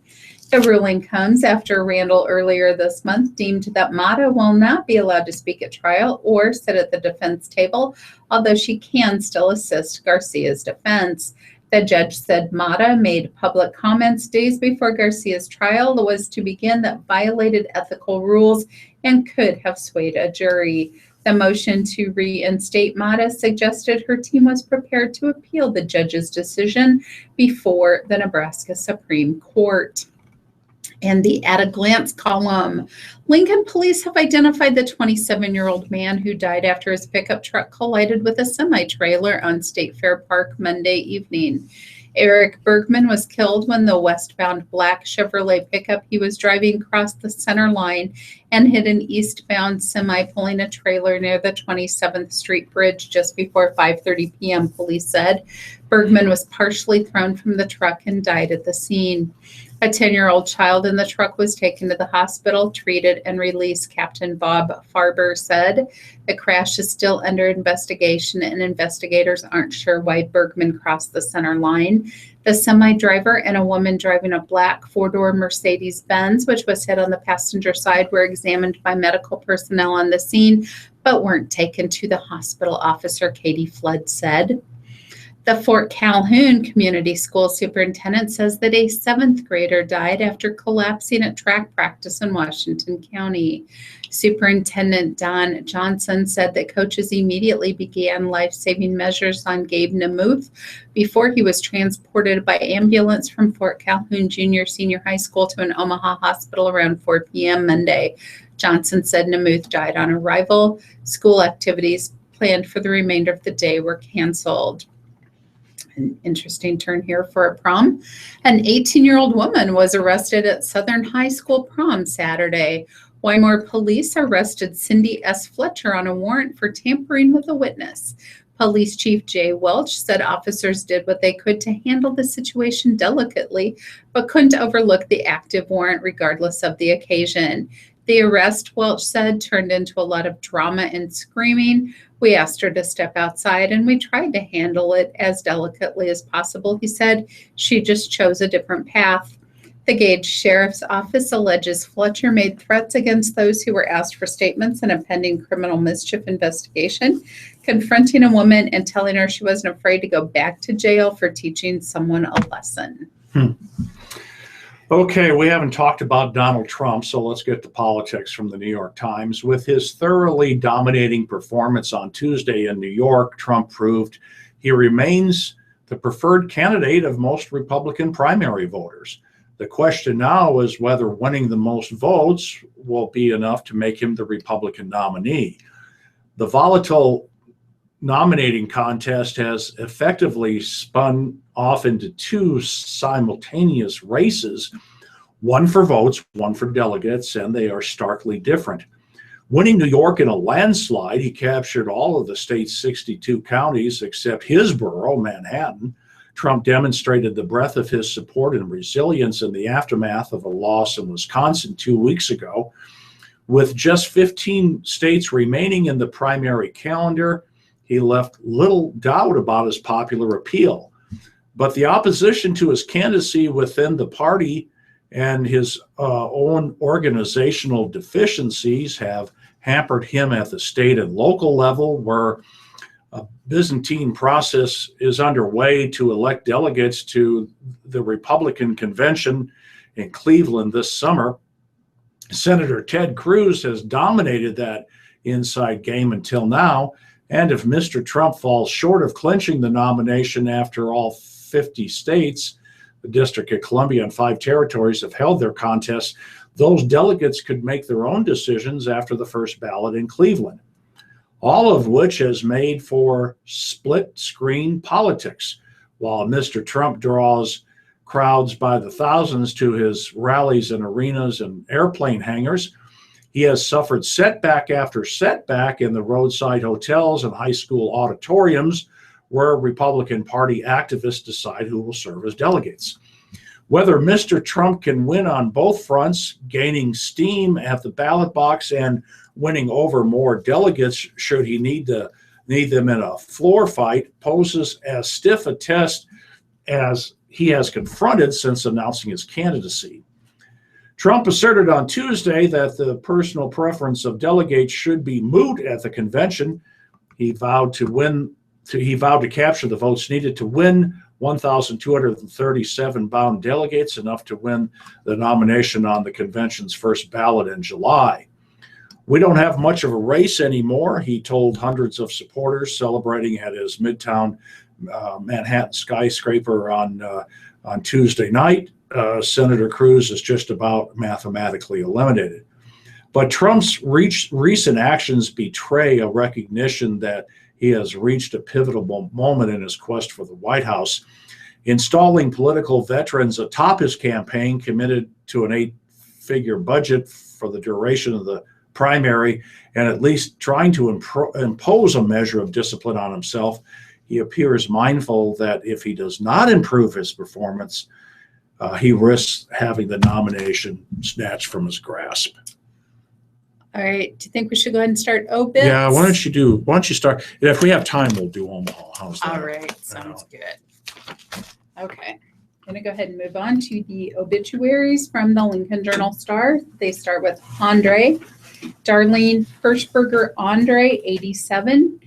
The ruling comes after Randall earlier this month deemed that Mata will not be allowed to speak at trial or sit at the defense table, although she can still assist Garcia's defense. The judge said Mata made public comments days before Garcia's trial was to begin that violated ethical rules and could have swayed a jury. The motion to reinstate Mata suggested her team was prepared to appeal the judge's decision before the Nebraska Supreme Court. And the At a Glance column. Lincoln police have identified the 27-year-old man who died after his pickup truck collided with a semi-trailer on State Fair Park Monday evening. Eric Bergman was killed when the westbound black Chevrolet pickup he was driving crossed the center line and hit an eastbound semi pulling a trailer near the 27th Street Bridge just before 5:30 p.m., police said. Bergman was partially thrown from the truck and died at the scene. A 10-year-old child in the truck was taken to the hospital, treated, and released, Captain Bob Farber said. The crash is still under investigation, and investigators aren't sure why Bergman crossed the center line. The semi-driver and a woman driving a black 4-door Mercedes-Benz, which was hit on the passenger side, were examined by medical personnel on the scene, but weren't taken to the hospital, Officer Katie Flood said. The Fort Calhoun Community School Superintendent says that a 7th grader died after collapsing at track practice in Washington County. Superintendent Don Johnson said that coaches immediately began life-saving measures on Gabe Namuth before he was transported by ambulance from Fort Calhoun Senior High School to an Omaha hospital around 4 p.m. Monday. Johnson said Namuth died on arrival. School activities planned for the remainder of the day were canceled. an interesting turn here for a prom. An 18-year-old woman was arrested at Southern High School prom Saturday. Wymore police arrested Cindy S. Fletcher on a warrant for tampering with a witness. Police Chief Jay Welch said officers did what they could to handle the situation delicately, but couldn't overlook the active warrant regardless of the occasion. The arrest, Welch said, turned into a lot of drama and screaming. We asked her to step outside and we tried to handle it as delicately as possible. He said she just chose a different path. The Gage Sheriff's Office alleges Fletcher made threats against those who were asked for statements in a pending criminal mischief investigation, confronting a woman and telling her she wasn't afraid to go back to jail for teaching someone a lesson. Okay, we haven't talked about Donald Trump, so let's get to politics from the New York Times. With his thoroughly dominating performance on Tuesday in New York, Trump proved he remains the preferred candidate of most Republican primary voters. The question now is whether winning the most votes will be enough to make him the Republican nominee. The volatile nominating contest has effectively spun off into two simultaneous races, one for votes, one for delegates, and they are starkly different. Winning New York in a landslide, he captured all of the state's 62 counties except his borough, Manhattan. Trump demonstrated the breadth of his support and resilience in the aftermath of a loss in Wisconsin 2 weeks ago. With just 15 states remaining in the primary calendar, he left little doubt about his popular appeal. But the opposition to his candidacy within the party and his own organizational deficiencies have hampered him at the state and local level, where a Byzantine process is underway to elect delegates to the Republican convention in Cleveland this summer. Senator Ted Cruz has dominated that inside game until now, and if Mr. Trump falls short of clinching the nomination after all 50 states, the District of Columbia and 5 territories have held their contests, those delegates could make their own decisions after the first ballot in Cleveland. All of which has made for split-screen politics. While Mr. Trump draws crowds by the thousands to his rallies in arenas and airplane hangars, he has suffered setback after setback in the roadside hotels and high school auditoriums where Republican Party activists decide who will serve as delegates. Whether Mr. Trump can win on both fronts, gaining steam at the ballot box and winning over more delegates should he need them in a floor fight, poses as stiff a test as he has confronted since announcing his candidacy. Trump asserted on Tuesday that the personal preference of delegates should be moot at the convention. He vowed to capture the votes needed to win 1,237 bound delegates, enough to win the nomination on the convention's first ballot in July. We don't have much of a race anymore, he told hundreds of supporters celebrating at his Midtown Manhattan skyscraper on Tuesday night. Senator Cruz is just about mathematically eliminated. But Trump's recent actions betray a recognition that he has reached a pivotal moment in his quest for the White House. Installing political veterans atop his campaign, committed to an 8-figure budget for the duration of the primary, and at least trying to impose a measure of discipline on himself, he appears mindful that if he does not improve his performance, he risks having the nomination snatched from his grasp. All right. Do you think we should go ahead and start obits? Yeah, why don't you start? If we have time, we'll do Omaha. How's that? All right. Sounds good. Okay. I'm going to go ahead and move on to the obituaries from the Lincoln Journal-Star. They start with Andre. Darlene Hirschberger Andre, 87.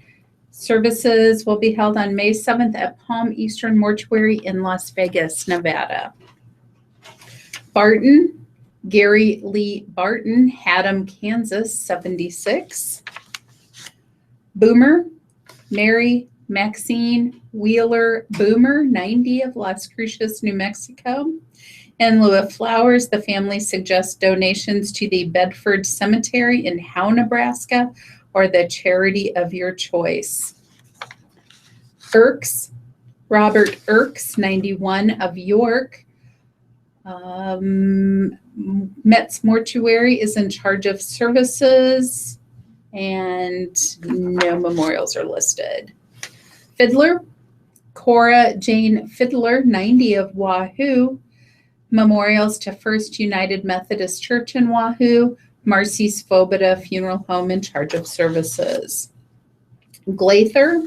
Services will be held on May 7th at Palm Eastern Mortuary in Las Vegas, Nevada. Barton, Gary Lee Barton, Haddam, Kansas, 76. Boomer, Mary Maxine Wheeler Boomer, 90, of Las Cruces, New Mexico. In lieu of flowers, the family suggests donations to the Bedford Cemetery in Howe, Nebraska, or the charity of your choice. Irks, Robert Erks, 91, of York. Metz Mortuary is in charge of services, and no memorials are listed. Fiddler, Cora Jane Fiddler, 90, of Wahoo. Memorials to First United Methodist Church in Wahoo. Marcy Svoboda Funeral Home in charge of services. Glather,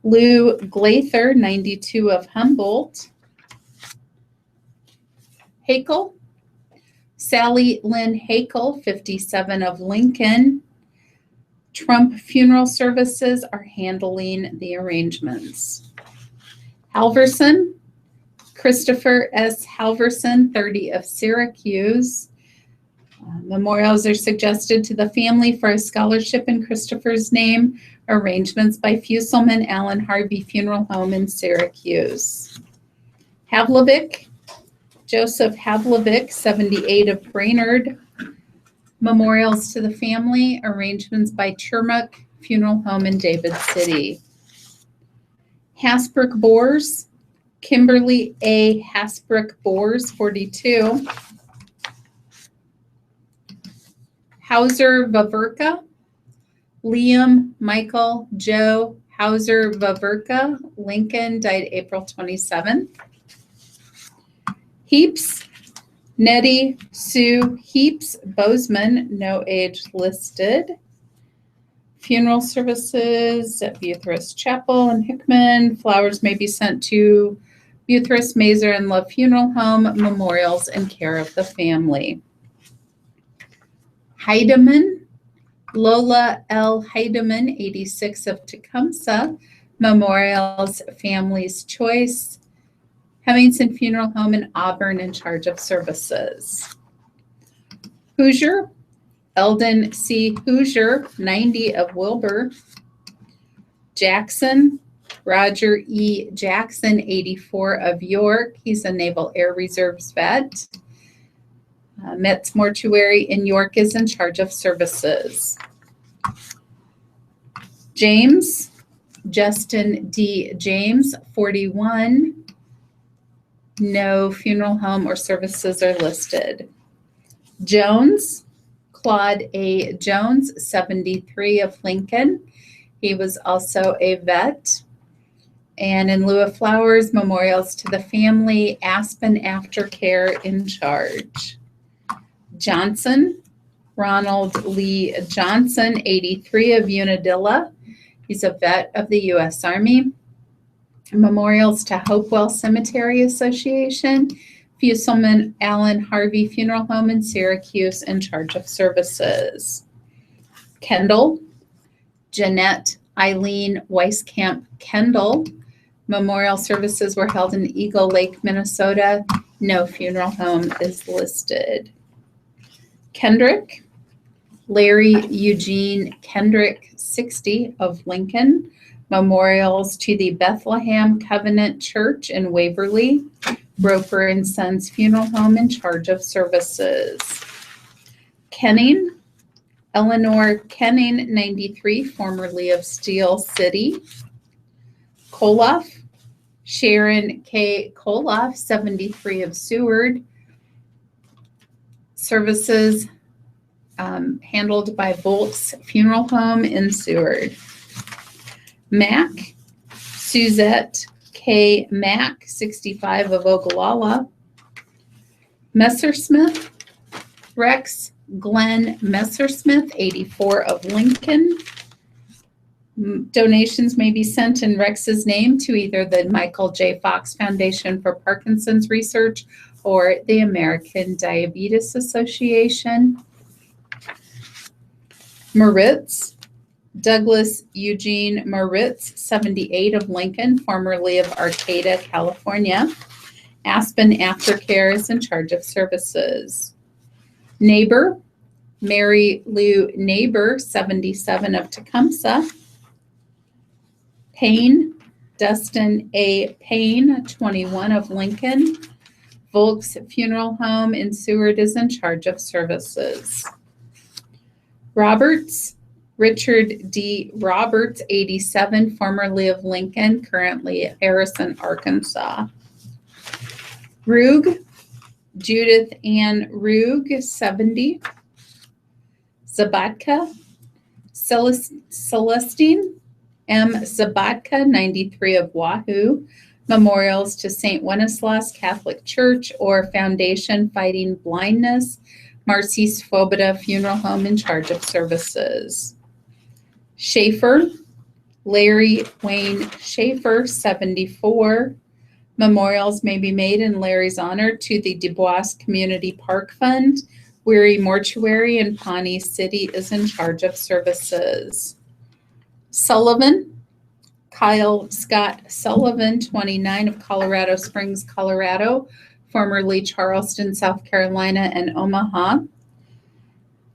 Lou Glather, 92, of Humboldt. Hakel, Sally Lynn Hakel, 57, of Lincoln. Trump Funeral Services are handling the arrangements. Halverson, Christopher S. Halverson, 30, of Syracuse. Memorials are suggested to the family for a scholarship in Christopher's name. Arrangements by Fusselman Allen Harvey Funeral Home in Syracuse. Havlovic, Joseph Havlovic, 78, of Brainerd. Memorials to the family. Arrangements by Chermuk Funeral Home in David City. Hasbrook Boers, Kimberly A. Hasbrook Boers, 42. Hauser Vaverka, Liam Michael Joe Hauser Vaverka, Lincoln, died April 27th. Heaps, Nettie Sue Heaps Bozeman, no age listed. Funeral services at Buthurst Chapel in Hickman. Flowers may be sent to Buthurst, Mazer, and Love Funeral Home. Memorials in care of the family. Heidemann, Lola L. Heidemann, 86, of Tecumseh. Memorials, Family's Choice. Hemmingson Funeral Home in Auburn in charge of services. Hoosier, Eldon C. Hoosier, 90, of Wilbur. Jackson, Roger E. Jackson, 84, of York. He's a Naval Air Reserves vet. Metz Mortuary in York is in charge of services. James, Justin D. James, 41. No funeral home or services are listed. Jones, Claude A. Jones, 73, of Lincoln. He was also a vet. And in lieu of flowers, memorials to the family. Aspen Aftercare in charge. Johnson, Ronald Lee Johnson, 83, of Unadilla. He's a vet of the U.S. Army. Memorials to Hopewell Cemetery Association. Fusselman Allen Harvey Funeral Home in Syracuse in charge of services. Kendall, Jeanette Eileen Weiskamp Kendall. Memorial services were held in Eagle Lake, Minnesota. No funeral home is listed. Kendrick, Larry Eugene Kendrick, 60, of Lincoln. Memorials to the Bethlehem Covenant Church in Waverly. Roper and Sons Funeral Home in charge of services. Kenning, Eleanor Kenning, 93, formerly of Steel City. Koloff, Sharon K. Koloff, 73, of Seward. Services handled by Volk's Funeral Home in Seward. Mack, Suzette K. Mack, 65, of Ogallala. Messersmith, Rex Glenn Messersmith, 84, of Lincoln. Donations may be sent in Rex's name to either the Michael J. Fox Foundation for Parkinson's Research or the American Diabetes Association. Moritz, Douglas Eugene Moritz, 78, of Lincoln, formerly of Arcata, California. Aspen Aftercare is in charge of services. Neighbor, Mary Lou Neighbor, 77, of Tecumseh. Payne, Dustin A. Payne, 21, of Lincoln. Volk's Funeral Home in Seward is in charge of services. Roberts, Richard D. Roberts, 87, formerly of Lincoln, currently at Harrison, Arkansas. Rugg, Judith Ann Rugg, 70. Zabatka, Celestine M. Zabatka, 93, of Wahoo. Memorials to St. Wenceslaus Catholic Church or Foundation Fighting Blindness, Marcy Svoboda Funeral Home in charge of services. Schaefer, Larry Wayne Schaefer, 74. Memorials may be made in Larry's honor to the DuBois Community Park Fund. Weary Mortuary in Pawnee City is in charge of services. Sullivan, Kyle Scott Sullivan, 29, of Colorado Springs, Colorado, formerly Charleston, South Carolina, and Omaha.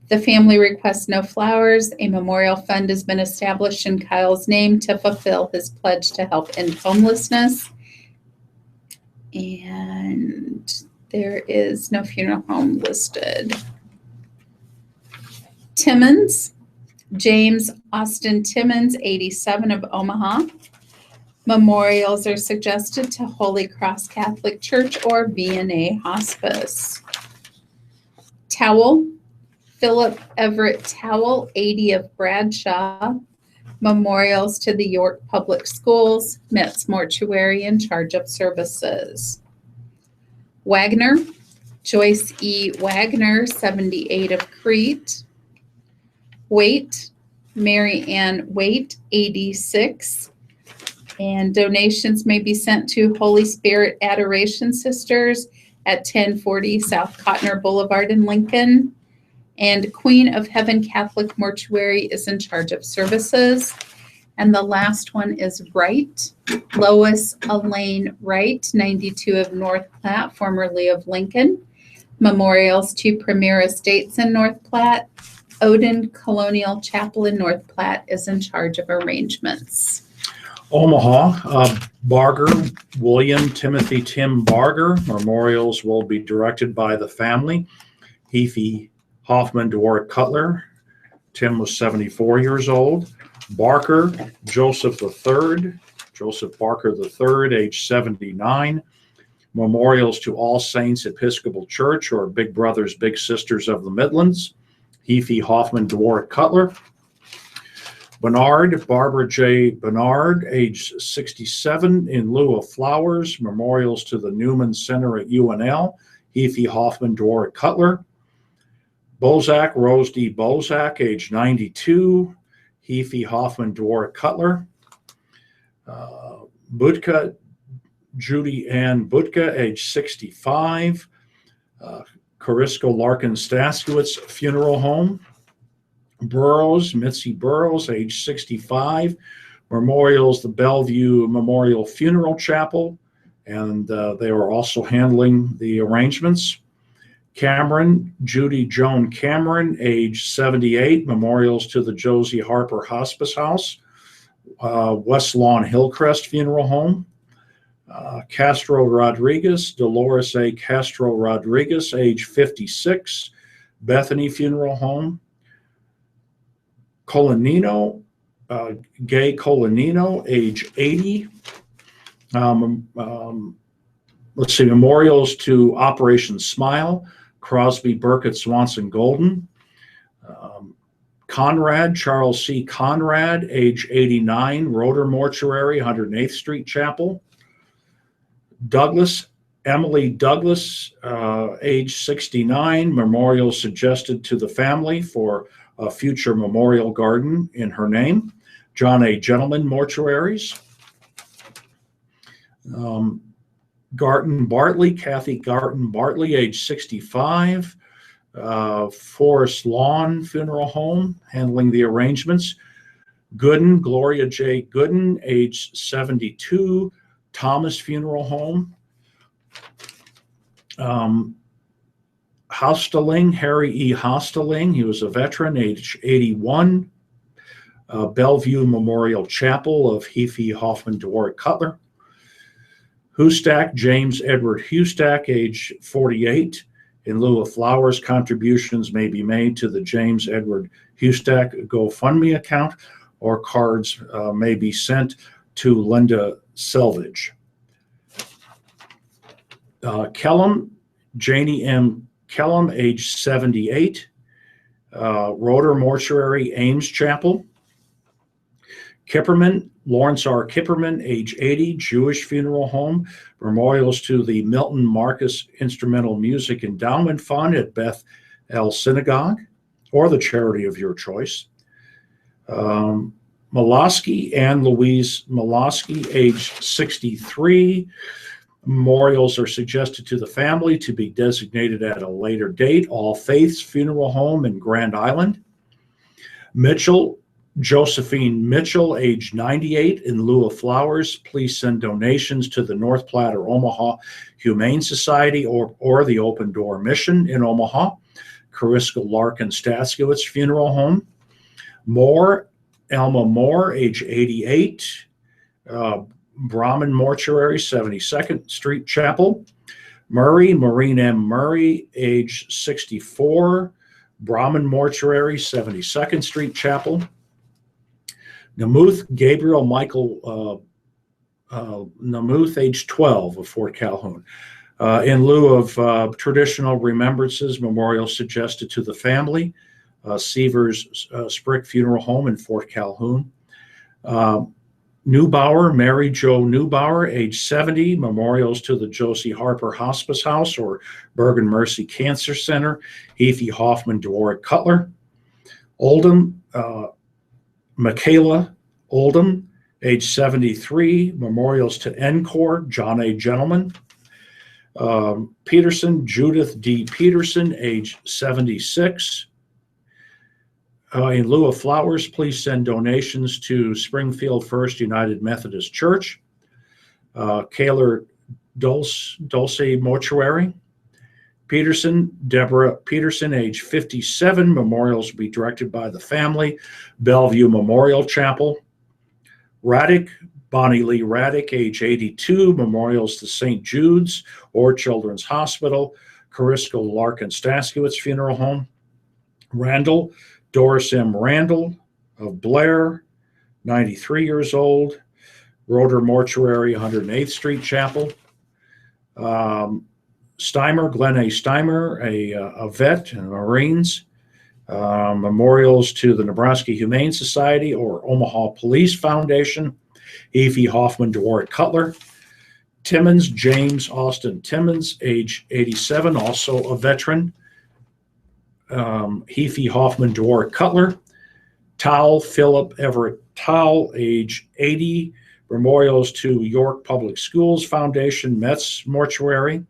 The family requests no flowers. A memorial fund has been established in Kyle's name to fulfill his pledge to help end homelessness. And there is no funeral home listed. Timmons, James Austin Timmons, 87, of Omaha. Memorials are suggested to Holy Cross Catholic Church or V&A Hospice. Towel, Philip Everett Towel, 80, of Bradshaw. Memorials to the York Public Schools, Metz Mortuary in charge of services. Wagner, Joyce E. Wagner, 78, of Crete. Waite, Mary Ann Waite, 86. And donations may be sent to Holy Spirit Adoration Sisters at 1040 South Cotner Boulevard in Lincoln. And Queen of Heaven Catholic Mortuary is in charge of services. And the last one is Wright, Lois Elaine Wright, 92, of North Platte, formerly of Lincoln. Memorials to Premier Estates in North Platte. Odin Colonial Chapel in North Platte is in charge of arrangements. Omaha, Barger, William Timothy Tim Barger. Memorials will be directed by the family. Heafy Hoffman Dwarrick Cutler. Tim was 74 years old. Barker, Joseph III. Joseph Barker III, age 79. Memorials to All Saints Episcopal Church or Big Brothers, Big Sisters of the Midlands. Heafy Hoffman Dwarrick Cutler. Bernard, Barbara J. Bernard, age 67, in lieu of flowers. Memorials to the Newman Center at UNL. Heafy Hoffman Dwarrick Cutler. Bozak, Rose D. Bozak, age 92. Heafy Hoffman Dwarrick Cutler. Budka, Judy Ann Budka, age 65. Corisko Larkin Staskowitz Funeral Home. Burroughs, Mitzi Burroughs, age 65. Memorials, the Bellevue Memorial Funeral Chapel, and they are also handling the arrangements. Cameron, Judy Joan Cameron, age 78. Memorials to the Josie Harper Hospice House. West Lawn Hillcrest Funeral Home. Castro Rodriguez, Dolores A. Castro Rodriguez, age 56, Bethany Funeral Home. Colanino, Gay Colanino, age 80. Let's see, memorials to Operation Smile, Crosby, Burkett, Swanson, Golden. Conrad, Charles C. Conrad, age 89, Roeder Mortuary, 108th Street Chapel. Douglas, Emily Douglas, age 69, memorial suggested to the family for a future memorial garden in her name. John A. Gentleman Mortuaries. Garton Bartley, Kathy Garton Bartley, age 65. Forest Lawn Funeral Home, handling the arrangements. Gooden, Gloria J. Gooden, age 72, Thomas Funeral Home. Hosteling, Harry E. Hosteling, he was a veteran, age 81. Bellevue Memorial Chapel of Heafy Hoffman Dwarrick Cutler. Hustack, James Edward Hustack, age 48. In lieu of flowers, contributions may be made to the James Edward Hustack GoFundMe account, or cards may be sent to Linda Selvage. Kellum, Janie M. Kellum, age 78, Roeder Mortuary, Ames Chapel. Kipperman, Lawrence R. Kipperman, age 80, Jewish Funeral Home. Memorials to the Milton Marcus Instrumental Music Endowment Fund at Beth El Synagogue, or the charity of your choice. Molosky, Ann Louise Molosky, age 63. Memorials are suggested to the family to be designated at a later date. All Faiths Funeral Home in Grand Island. Mitchell, Josephine Mitchell, age 98. In lieu of flowers, please send donations to the North Platte or Omaha Humane Society or the Open Door Mission in Omaha. Cariska Larkin Staskiewicz Funeral Home. Moore, Elma Moore, age 88. Brahmin Mortuary, 72nd Street Chapel. Murray, Maureen M. Murray, age 64. Brahmin Mortuary, 72nd Street Chapel. Namuth, Gabriel Michael Namuth, age 12, of Fort Calhoun. In lieu of traditional remembrances, memorials suggested to the family. Seavers Sprick Funeral Home in Fort Calhoun. Neubauer, Mary Jo Neubauer, age 70, memorials to the Josie Harper Hospice House or Bergen Mercy Cancer Center. Efi Hoffman, Dwarrick Cutler. Oldham, Michaela Oldham, age 73, memorials to Encore, John A. Gentleman. Peterson, Judith D. Peterson, age 76. In lieu of flowers, please send donations to Springfield First United Methodist Church. Kaylor Dulce Mortuary. Peterson, Deborah Peterson, age 57. Memorials will be directed by the family. Bellevue Memorial Chapel. Raddick, Bonnie Lee Raddick, age 82. Memorials to St. Jude's or Children's Hospital. Cariska Larkin Staskiewicz Funeral Home. Randall, Doris M. Randall of Blair, 93 years old. Roeder Mortuary, 108th Street Chapel. Steimer, Glenn A. Steimer, a vet in the Marines. Memorials to the Nebraska Humane Society or Omaha Police Foundation. Efi Hoffman, Dwarrick Cutler. Timmons, James Austin Timmons, age 87, also a veteran. Efi Hoffman, Dwarrick Cutler. Towle, Philip Everett Towle, age 80. Memorials to York Public Schools Foundation, Metz Mortuary.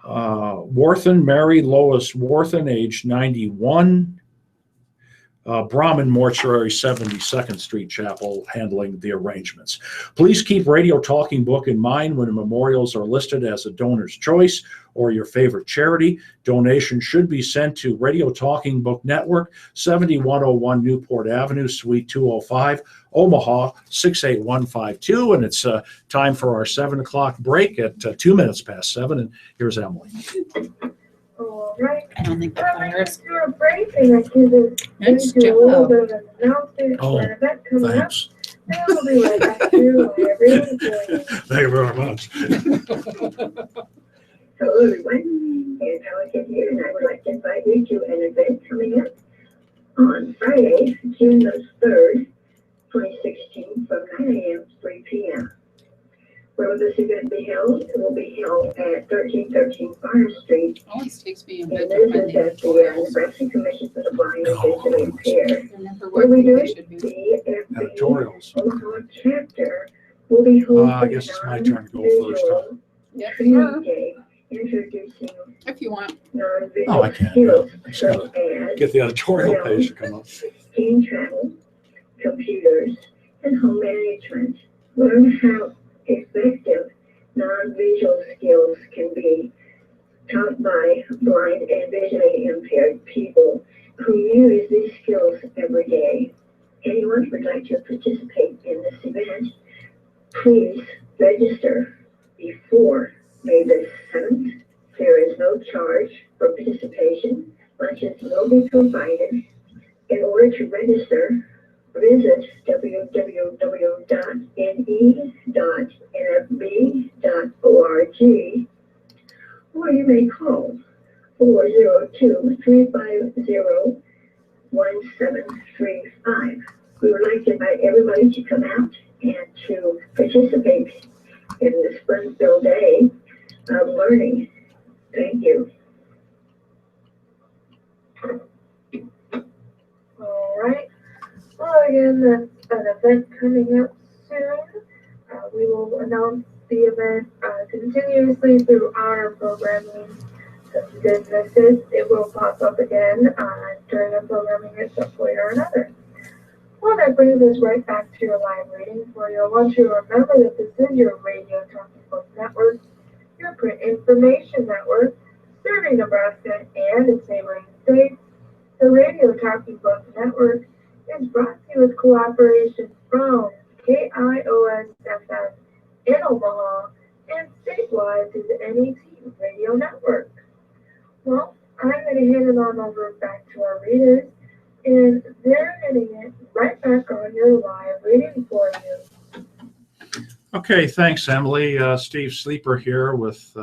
Worthen, Mary Lois Worthen, age 91. Brahmin Mortuary, 72nd Street Chapel, handling the arrangements. Please keep Radio Talking Book in mind when memorials are listed as a donor's choice or your favorite charity. Donations should be sent to Radio Talking Book Network, 7101 Newport Avenue, Suite 205, Omaha, 68152. And it's time for our 7 o'clock break at 2 minutes past 7. And here's Emily. All right. I don't think the flowers. Do a break and I do this. Nice Do a little job. bit of an announcement. Oh, When that comes up, Thanks. then we'll be right back to I really enjoy it. Thank you very much. Hello, everyone. Here's Allison here, and I would like to invite you to an event coming up on Friday, June the 3rd, 2016, from 9 a.m. to 3 p.m. Where will this event be held? It will be held at 1313 Fire Street. Always takes me a And bit this to is find at the the Nebraska Commission for the Blind and Visually Impaired. Remember Where what we do we it, should do. the Editorials. Omaha chapter will be hosting I guess it's my turn to go first, huh? Yep, Training Day, introducing if you want. non-visual Oh, I can't. skills I just such gotta as get the editorial page to come up. team travel, computers, and home management. Learn how effective non-visual skills can be taught by blind and visually impaired people who use these skills every day. Anyone who would like to participate in this event, please register before May the 7th. There is no charge for participation. Lunches will be provided. In order to register, visit www.ne.nfb.org, or you may call 402-350-1735. We would like to invite everybody to come out and to participate in this Springfield Day of Learning. Thank you. All right. Well, again, that's an event coming up soon. We will announce the event continuously through our programming. Some businesses, it will pop up again during the programming at some point or another. Well, that brings us right back to your live reading for you. I want you to remember that this is your Radio Talking Book Network, your print information network, serving Nebraska and its neighboring states. The Radio Talking Book Network is brought to you with cooperation from KIOS-FM in Omaha and statewide through the NET Radio Network. Well, I'm going to hand it on over back to our readers, and they're going to get right back on your live reading for you. Okay, thanks, Emily. Steve Sleeper here with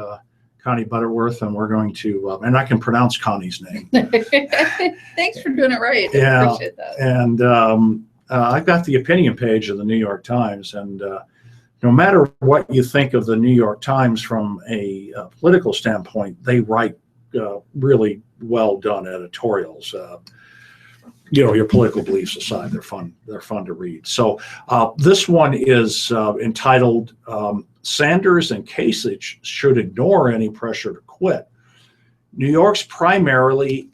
Connie Butterworth, and we're going to, and I can pronounce Connie's name. Thanks for doing it right. I Yeah, appreciate that. and I've got the opinion page of the New York Times, and no matter what you think of the New York Times from a political standpoint, they write really well done editorials. Your political beliefs aside, they're fun to read. So this one is entitled Sanders and Kasich Should Ignore Any Pressure to Quit. New York's primary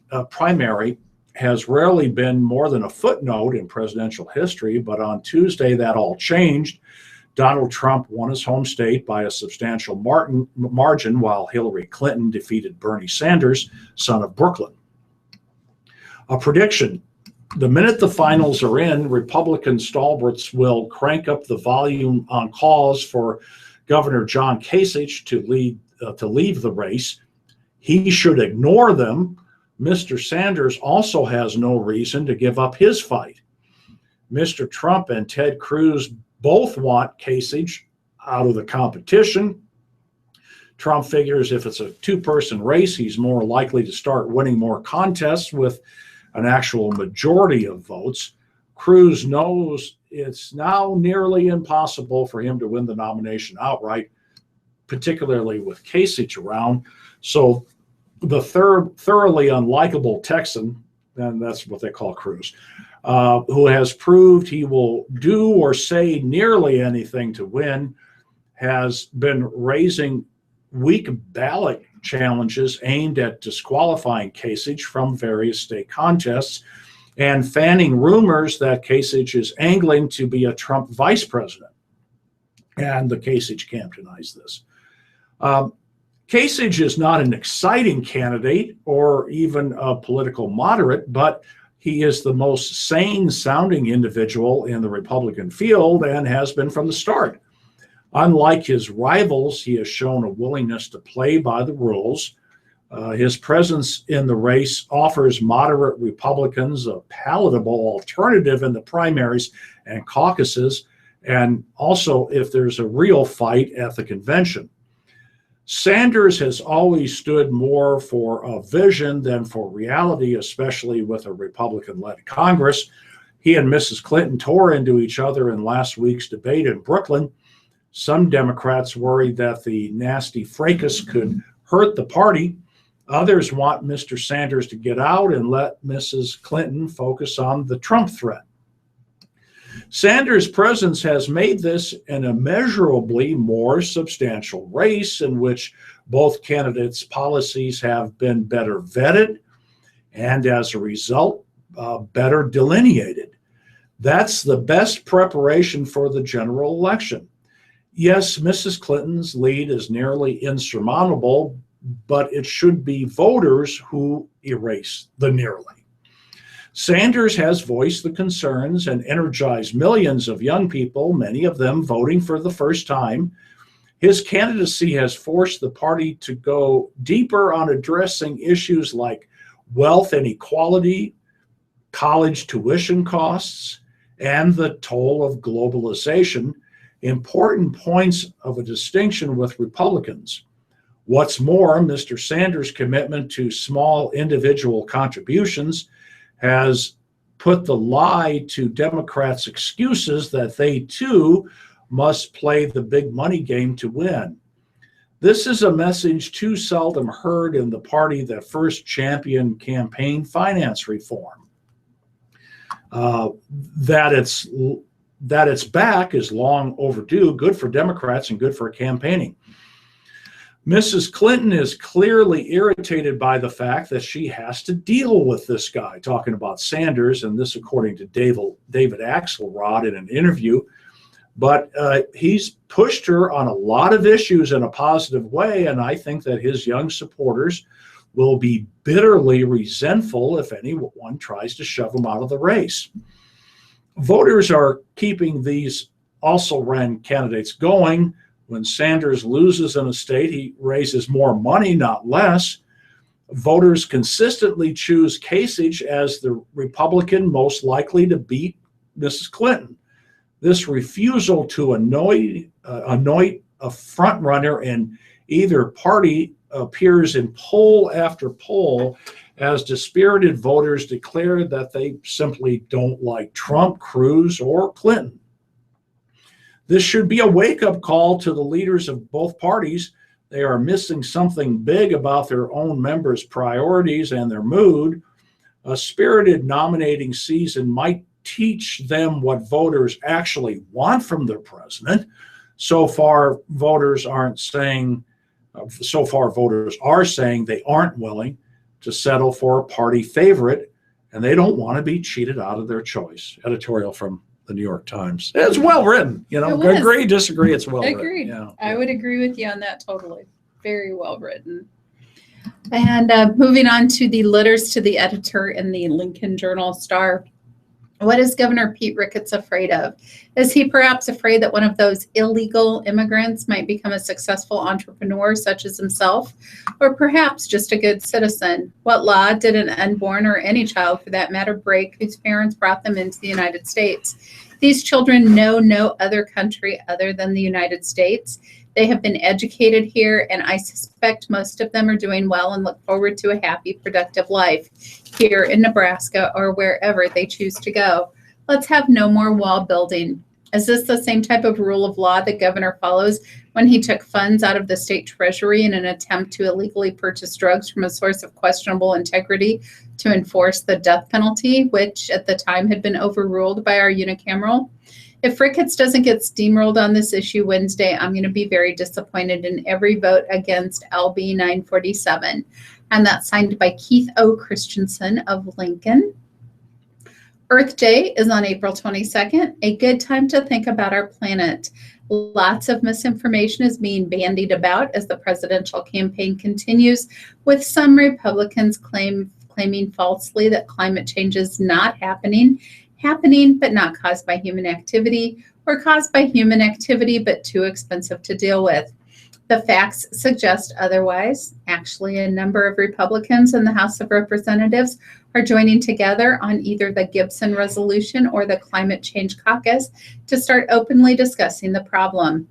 has rarely been more than a footnote in presidential history, but on Tuesday that all changed. Donald Trump won his home state by a substantial margin, while Hillary Clinton defeated Bernie Sanders, son of Brooklyn. A prediction: the minute the finals are in, Republican stalwarts will crank up the volume on calls for Governor John Kasich to leave the race. He should ignore them. Mr. Sanders also has no reason to give up his fight. Mr. Trump and Ted Cruz both want Kasich out of the competition. Trump figures if it's a two-person race, he's more likely to start winning more contests with an actual majority of votes. Cruz knows it's now nearly impossible for him to win the nomination outright, particularly with Kasich around. So the thoroughly unlikable Texan, and that's what they call Cruz, who has proved he will do or say nearly anything to win, has been raising weak ballot challenges aimed at disqualifying Kasich from various state contests and fanning rumors that Kasich is angling to be a Trump vice president. And the Kasich camp denies this. Kasich is not an exciting candidate or even a political moderate, but he is the most sane-sounding individual in the Republican field and has been from the start. Unlike his rivals, he has shown a willingness to play by the rules. His presence in the race offers moderate Republicans a palatable alternative in the primaries and caucuses, and also if there's a real fight at the convention. Sanders has always stood more for a vision than for reality, especially with a Republican-led Congress. He and Mrs. Clinton tore into each other in last week's debate in Brooklyn. Some Democrats worried that the nasty fracas could hurt the party. Others want Mr. Sanders to get out and let Mrs. Clinton focus on the Trump threat. Sanders' presence has made this an immeasurably more substantial race in which both candidates' policies have been better vetted and, as a result, better delineated. That's the best preparation for the general election. Yes, Mrs. Clinton's lead is nearly insurmountable, but it should be voters who erase the nearly. Sanders has voiced the concerns and energized millions of young people, many of them voting for the first time. His candidacy has forced the party to go deeper on addressing issues like wealth inequality, college tuition costs, and the toll of globalization, important points of a distinction with Republicans. What's more, Mr. Sanders' commitment to small individual contributions has put the lie to Democrats' excuses that they too must play the big money game to win. This is a message too seldom heard in the party that first championed campaign finance reform. That it's back is long overdue, good for Democrats and good for campaigning. Mrs. Clinton is clearly irritated by the fact that she has to deal with this guy, talking about Sanders, and this according to David Axelrod in an interview. But he's pushed her on a lot of issues in a positive way, and I think that his young supporters will be bitterly resentful if anyone tries to shove him out of the race. Voters are keeping these also-ran candidates going. When Sanders loses in a state, he raises more money, not less. Voters consistently choose Kasich as the Republican most likely to beat Mrs. Clinton. This refusal to anoint a frontrunner in either party appears in poll after poll as dispirited voters declare that they simply don't like Trump, Cruz, or Clinton. This should be a wake-up call to the leaders of both parties. They are missing something big about their own members' priorities and their mood. A spirited nominating season might teach them what voters actually want from their president. So far, voters are saying they aren't willing to settle for a party favorite, and they don't want to be cheated out of their choice. Editorial from the New York Times. It's well written. Agree, disagree. It's well Agreed. written. Yeah. I would agree with you on that totally. Very well written. And moving on to the letters to the editor in the Lincoln Journal-Star. What is Governor Pete Ricketts afraid of? Is he perhaps afraid that one of those illegal immigrants might become a successful entrepreneur such as himself, or perhaps just a good citizen? What law did an unborn, or any child for that matter, break whose parents brought them into the United States? These children know no other country other than the United States. They have been educated here, and I suspect most of them are doing well and look forward to a happy, productive life here in Nebraska or wherever they choose to go. Let's have no more wall building. Is this the same type of rule of law the governor follows when he took funds out of the state treasury in an attempt to illegally purchase drugs from a source of questionable integrity to enforce the death penalty, which at the time had been overruled by our unicameral? If Ricketts doesn't get steamrolled on this issue Wednesday, I'm going to be very disappointed in every vote against LB 947. And that's signed by Keith O. Christensen of Lincoln. Earth Day is on April 22nd, a good time to think about our planet. Lots of misinformation is being bandied about as the presidential campaign continues, with some Republicans claiming falsely that climate change is not happening but not caused by human activity, or caused by human activity but too expensive to deal with. The facts suggest otherwise. Actually, a number of Republicans in the House of Representatives are joining together on either the Gibson Resolution or the Climate Change Caucus to start openly discussing the problem.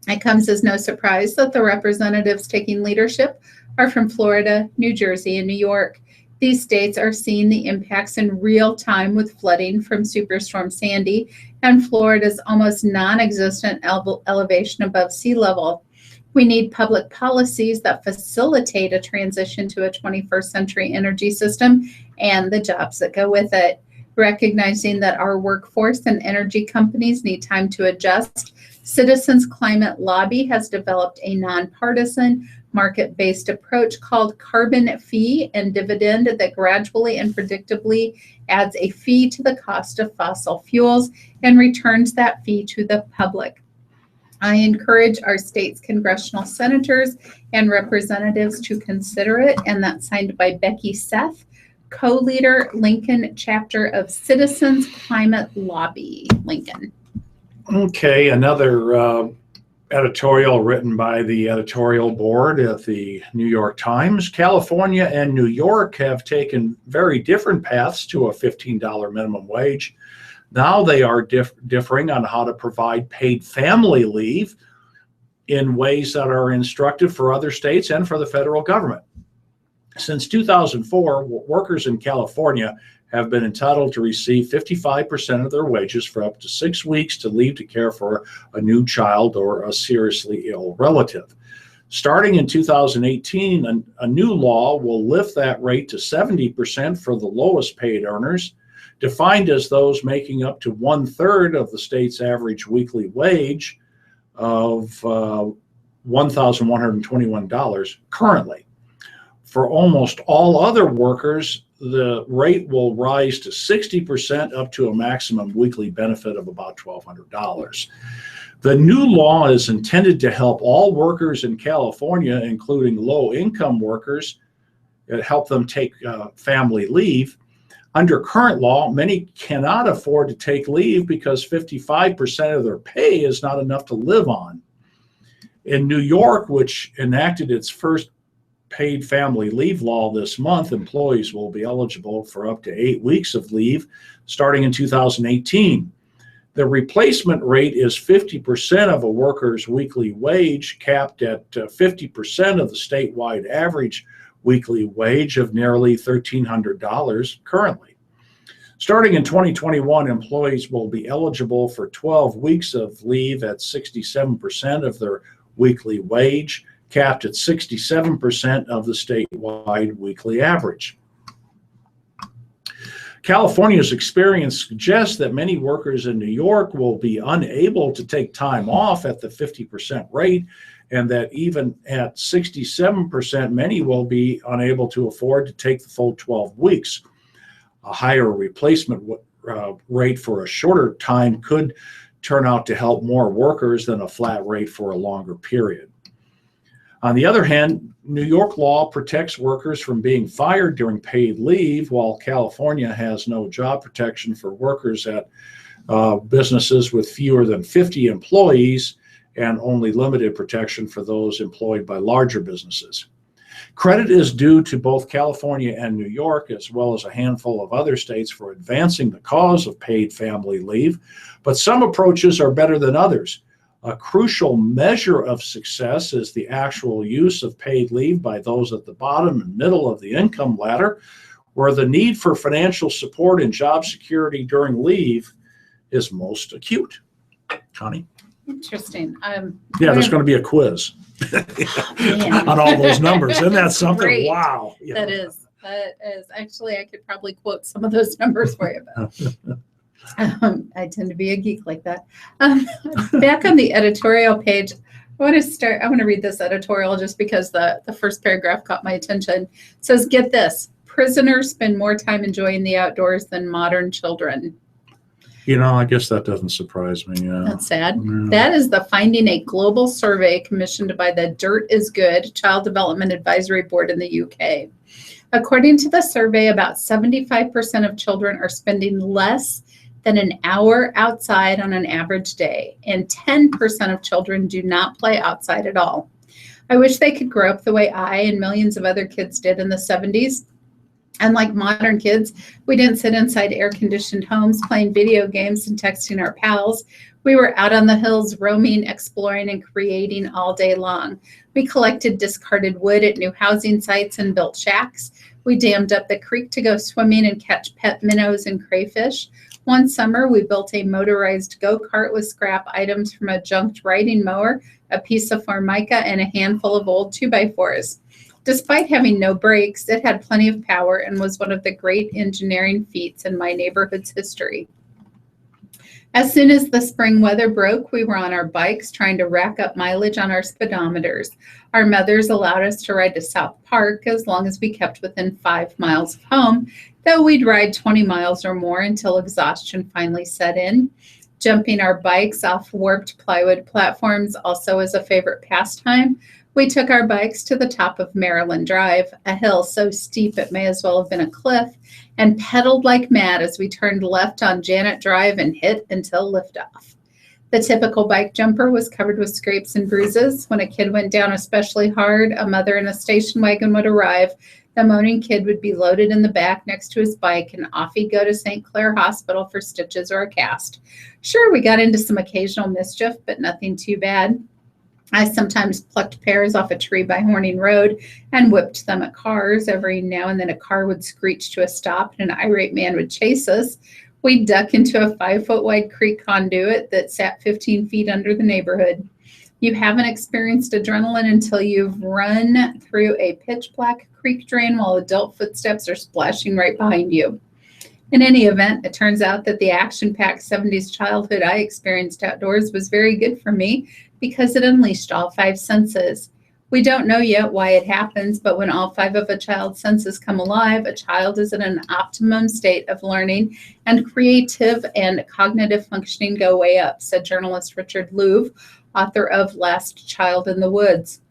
It comes as no surprise that the representatives taking leadership are from Florida, New Jersey, and New York. These states are seeing the impacts in real time with flooding from Superstorm Sandy and Florida's almost non-existent elevation above sea level. We need public policies that facilitate a transition to a 21st century energy system and the jobs that go with it. Recognizing that our workforce and energy companies need time to adjust, Citizens Climate Lobby has developed a nonpartisan, market-based approach called carbon fee and dividend that gradually and predictably adds a fee to the cost of fossil fuels and returns that fee to the public. I encourage our state's congressional senators and representatives to consider it, and that's signed by Becky Seth, co-leader, Lincoln chapter of Citizens Climate Lobby, Lincoln. Okay, another editorial written by the editorial board at the New York Times. California and New York have taken very different paths to a $15 minimum wage. Now they are differing on how to provide paid family leave in ways that are instructive for other states and for the federal government. Since 2004, workers in California have been entitled to receive 55% of their wages for up to 6 weeks to leave to care for a new child or a seriously ill relative. Starting in 2018, a new law will lift that rate to 70% for the lowest paid earners, defined as those making up to 1/3 of the state's average weekly wage of $1,121 currently. For almost all other workers, the rate will rise to 60% up to a maximum weekly benefit of about $1,200. The new law is intended to help all workers in California, including low-income workers, help them take family leave. Under current law, many cannot afford to take leave because 55% of their pay is not enough to live on. In New York, which enacted its first paid family leave law this month, employees will be eligible for up to 8 weeks of leave starting in 2018. The replacement rate is 50% of a worker's weekly wage, capped at 50% of the statewide average weekly wage of nearly $1,300 currently. Starting in 2021, employees will be eligible for 12 weeks of leave at 67% of their weekly wage, capped at 67% of the statewide weekly average. California's experience suggests that many workers in New York will be unable to take time off at the 50% rate, and that even at 67%, many will be unable to afford to take the full 12 weeks. A higher replacement rate for a shorter time could turn out to help more workers than a flat rate for a longer period. On the other hand, New York law protects workers from being fired during paid leave, while California has no job protection for workers at businesses with fewer than 50 employees and only limited protection for those employed by larger businesses. Credit is due to both California and New York, as well as a handful of other states, for advancing the cause of paid family leave, but some approaches are better than others. A crucial measure of success is the actual use of paid leave by those at the bottom and middle of the income ladder, where the need for financial support and job security during leave is most acute. Connie? Interesting. Yeah, there's going to be a quiz on all those numbers. Isn't that something? Great. Wow. That is. Actually, I could probably quote some of those numbers for you. I tend to be a geek like that. Back on the editorial page, I want to read this editorial just because the first paragraph caught my attention. It says, get this, prisoners spend more time enjoying the outdoors than modern children. You know, I guess that doesn't surprise me. Yeah. That's sad. Yeah. That is the finding a global survey commissioned by the Dirt is Good Child Development Advisory Board in the UK. According to the survey, about 75% of children are spending less than an hour outside on an average day, and 10% of children do not play outside at all. I wish they could grow up the way I and millions of other kids did in the 70s. Unlike modern kids, we didn't sit inside air-conditioned homes playing video games and texting our pals. We were out on the hills roaming, exploring, and creating all day long. We collected discarded wood at new housing sites and built shacks. We dammed up the creek to go swimming and catch pet minnows and crayfish. One summer, we built a motorized go-kart with scrap items from a junked riding mower, a piece of formica, and a handful of old 2x4s. Despite having no brakes, it had plenty of power and was one of the great engineering feats in my neighborhood's history. As soon as the spring weather broke, we were on our bikes trying to rack up mileage on our speedometers. Our mothers allowed us to ride to South Park as long as we kept within 5 miles of home, though we'd ride 20 miles or more until exhaustion finally set in. Jumping our bikes off warped plywood platforms also is a favorite pastime. We took our bikes to the top of Maryland Drive, a hill so steep it may as well have been a cliff, and pedaled like mad as we turned left on Janet Drive and hit until liftoff. The typical bike jumper was covered with scrapes and bruises. When a kid went down especially hard, a mother in a station wagon would arrive. The moaning kid would be loaded in the back next to his bike, and off he'd go to St. Clair Hospital for stitches or a cast. Sure, we got into some occasional mischief, but nothing too bad. I sometimes plucked pears off a tree by Horning Road and whipped them at cars. Every now and then a car would screech to a stop and an irate man would chase us. We'd duck into a 5-foot wide creek conduit that sat 15 feet under the neighborhood. You haven't experienced adrenaline until you've run through a pitch black creek drain while adult footsteps are splashing right behind you. In any event, it turns out that the action-packed 70s childhood I experienced outdoors was very good for me because it unleashed all 5 senses. We don't know yet why it happens, but when all 5 of a child's senses come alive, a child is in an optimum state of learning, and creative and cognitive functioning go way up, said journalist Richard Louv, author of Last Child in the Woods.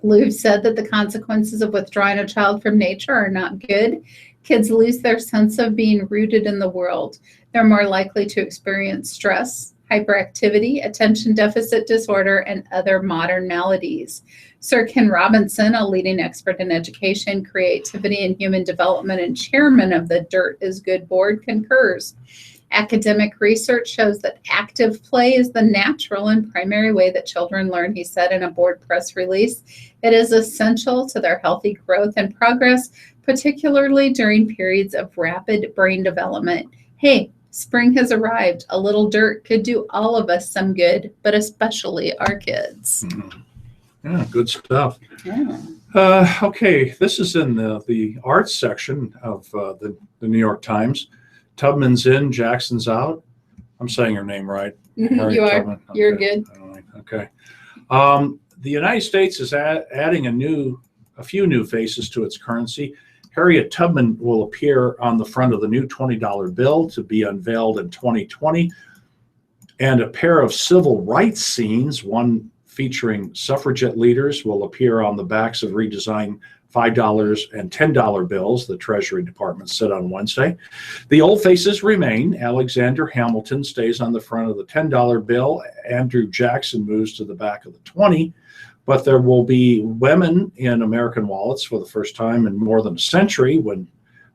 Louv said that the consequences of withdrawing a child from nature are not good. Kids lose their sense of being rooted in the world. They're more likely to experience stress, hyperactivity, attention deficit disorder, and other modern maladies. Sir Ken Robinson, a leading expert in education, creativity, and human development and chairman of the Dirt is Good board, concurs. Academic research shows that active play is the natural and primary way that children learn, he said in a board press release. It is essential to their healthy growth and progress, particularly during periods of rapid brain development. Hey, spring has arrived. A little dirt could do all of us some good, but especially our kids. Mm-hmm. Yeah, good stuff. Yeah. Okay, this is in the arts section of the New York Times. Tubman's in, Jackson's out. I'm saying her name right. You are. Tubman. Okay. You're good. Okay. The United States is adding a few new faces to its currency. Harriet Tubman will appear on the front of the new $20 bill to be unveiled in 2020. And a pair of civil rights scenes, one featuring suffragette leaders, will appear on the backs of redesigned $5 and $10 bills, the Treasury Department said on Wednesday. The old faces remain. Alexander Hamilton stays on the front of the $10 bill. Andrew Jackson moves to the back of the 20. But there will be women in American wallets for the first time in more than a century when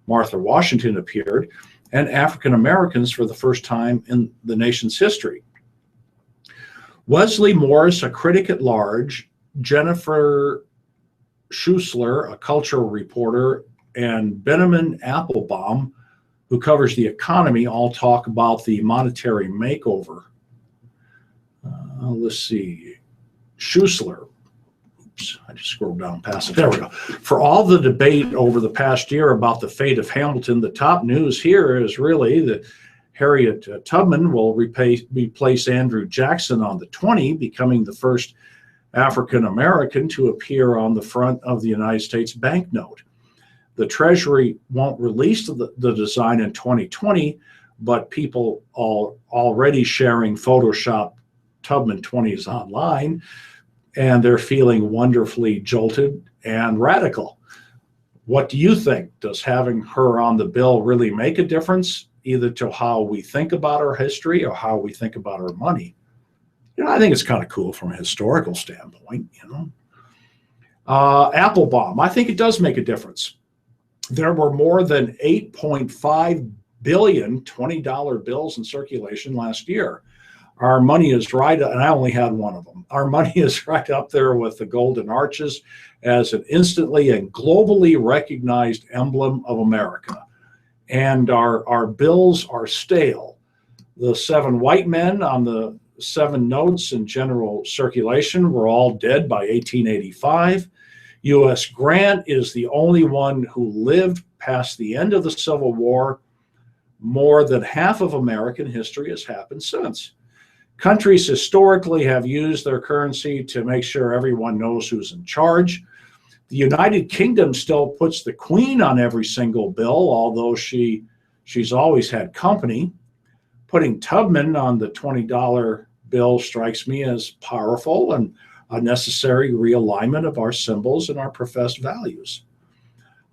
Martha Washington appeared, and African Americans for the first time in the nation's history. Wesley Morris, a critic at large, Jennifer Schuessler, a cultural reporter, and Benjamin Applebaum, who covers the economy, all talk about the monetary makeover. Let's see. Schuessler. Oops, I just scrolled down past it. There we go. For all the debate over the past year about the fate of Hamilton, the top news here is really that Harriet Tubman will replace Andrew Jackson on the 20, becoming the first African American to appear on the front of the United States banknote. The Treasury won't release the design in 2020, but people are already sharing Photoshop Tubman 20s online, and they're feeling wonderfully jolted and radical. What do you think? Does having her on the bill really make a difference, either to how we think about our history or how we think about our money? I think it's kind of cool from a historical standpoint, Applebaum, I think it does make a difference. There were more than 8.5 billion $20 bills in circulation last year. Our money is right, and I only had one of them. Our money is right up there with the Golden Arches as an instantly and globally recognized emblem of America. And our bills are stale. The 7 white men on the 7 notes in general circulation were all dead by 1885. U.S. Grant is the only one who lived past the end of the Civil War. More than half of American history has happened since. Countries historically have used their currency to make sure everyone knows who's in charge. The United Kingdom still puts the Queen on every single bill, although she's always had company. Putting Tubman on the $20 bill strikes me as powerful and a necessary realignment of our symbols and our professed values.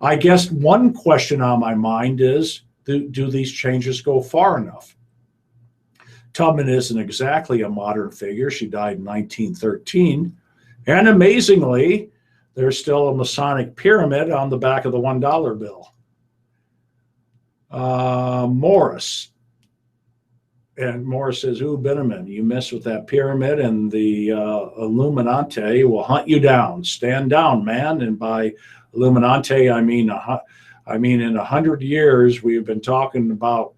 I guess one question on my mind is, do these changes go far enough? Tubman isn't exactly a modern figure. She died in 1913. And amazingly, there's still a Masonic pyramid on the back of the $1 bill. Morris. And Morris says, ooh, Benjamin, you mess with that pyramid and the Illuminati will hunt you down. Stand down, man. And by Illuminati, I mean in 100 years, we've been talking about,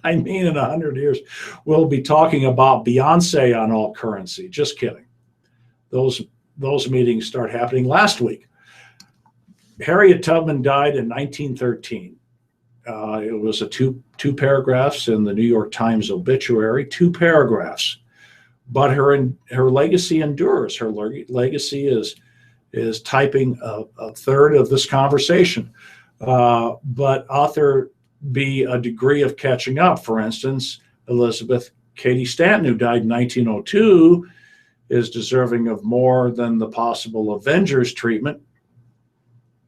I mean in 100 years, we'll be talking about Beyonce on alt currency. Just kidding. Those meetings start happening last week. Harriet Tubman died in 1913. It was a two paragraphs in the New York Times obituary, 2 paragraphs. But her legacy endures. Her legacy is typing a third of this conversation. But author be a degree of catching up. For instance, Elizabeth Cady Stanton, who died in 1902, is deserving of more than the possible Avengers treatment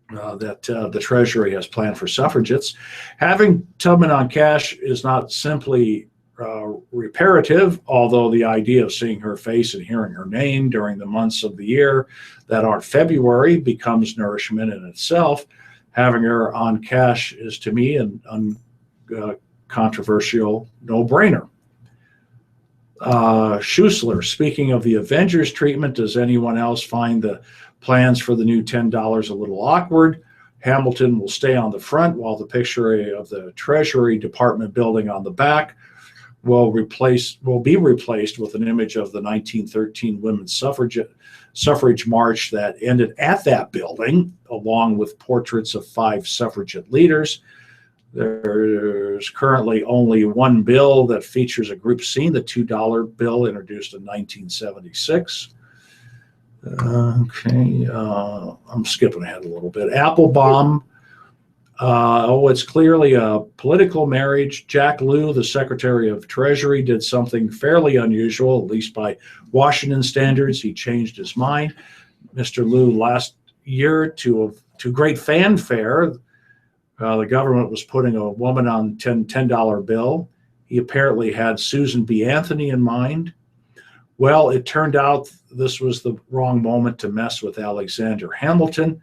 that the Treasury has planned for suffragettes. Having Tubman on cash is not simply reparative, although the idea of seeing her face and hearing her name during the months of the year that aren't February becomes nourishment in itself. Having her on cash is, to me, an uncontroversial no-brainer. Schuessler, speaking of the Avengers treatment, does anyone else find the plans for the new $10 a little awkward? Hamilton will stay on the front while the picture of the Treasury Department building on the back will be replaced with an image of the 1913 women's suffrage march that ended at that building, along with portraits of 5 suffragette leaders. There's currently only one bill that features a group scene, the $2 bill introduced in 1976. Okay, I'm skipping ahead a little bit. Applebaum. It's clearly a political marriage. Jack Lew, the Secretary of Treasury, did something fairly unusual, at least by Washington standards. He changed his mind. Mr. Lew, last year, to great fanfare, the government was putting a woman on $10 bill. He apparently had Susan B. Anthony in mind. Well, it turned out this was the wrong moment to mess with Alexander Hamilton,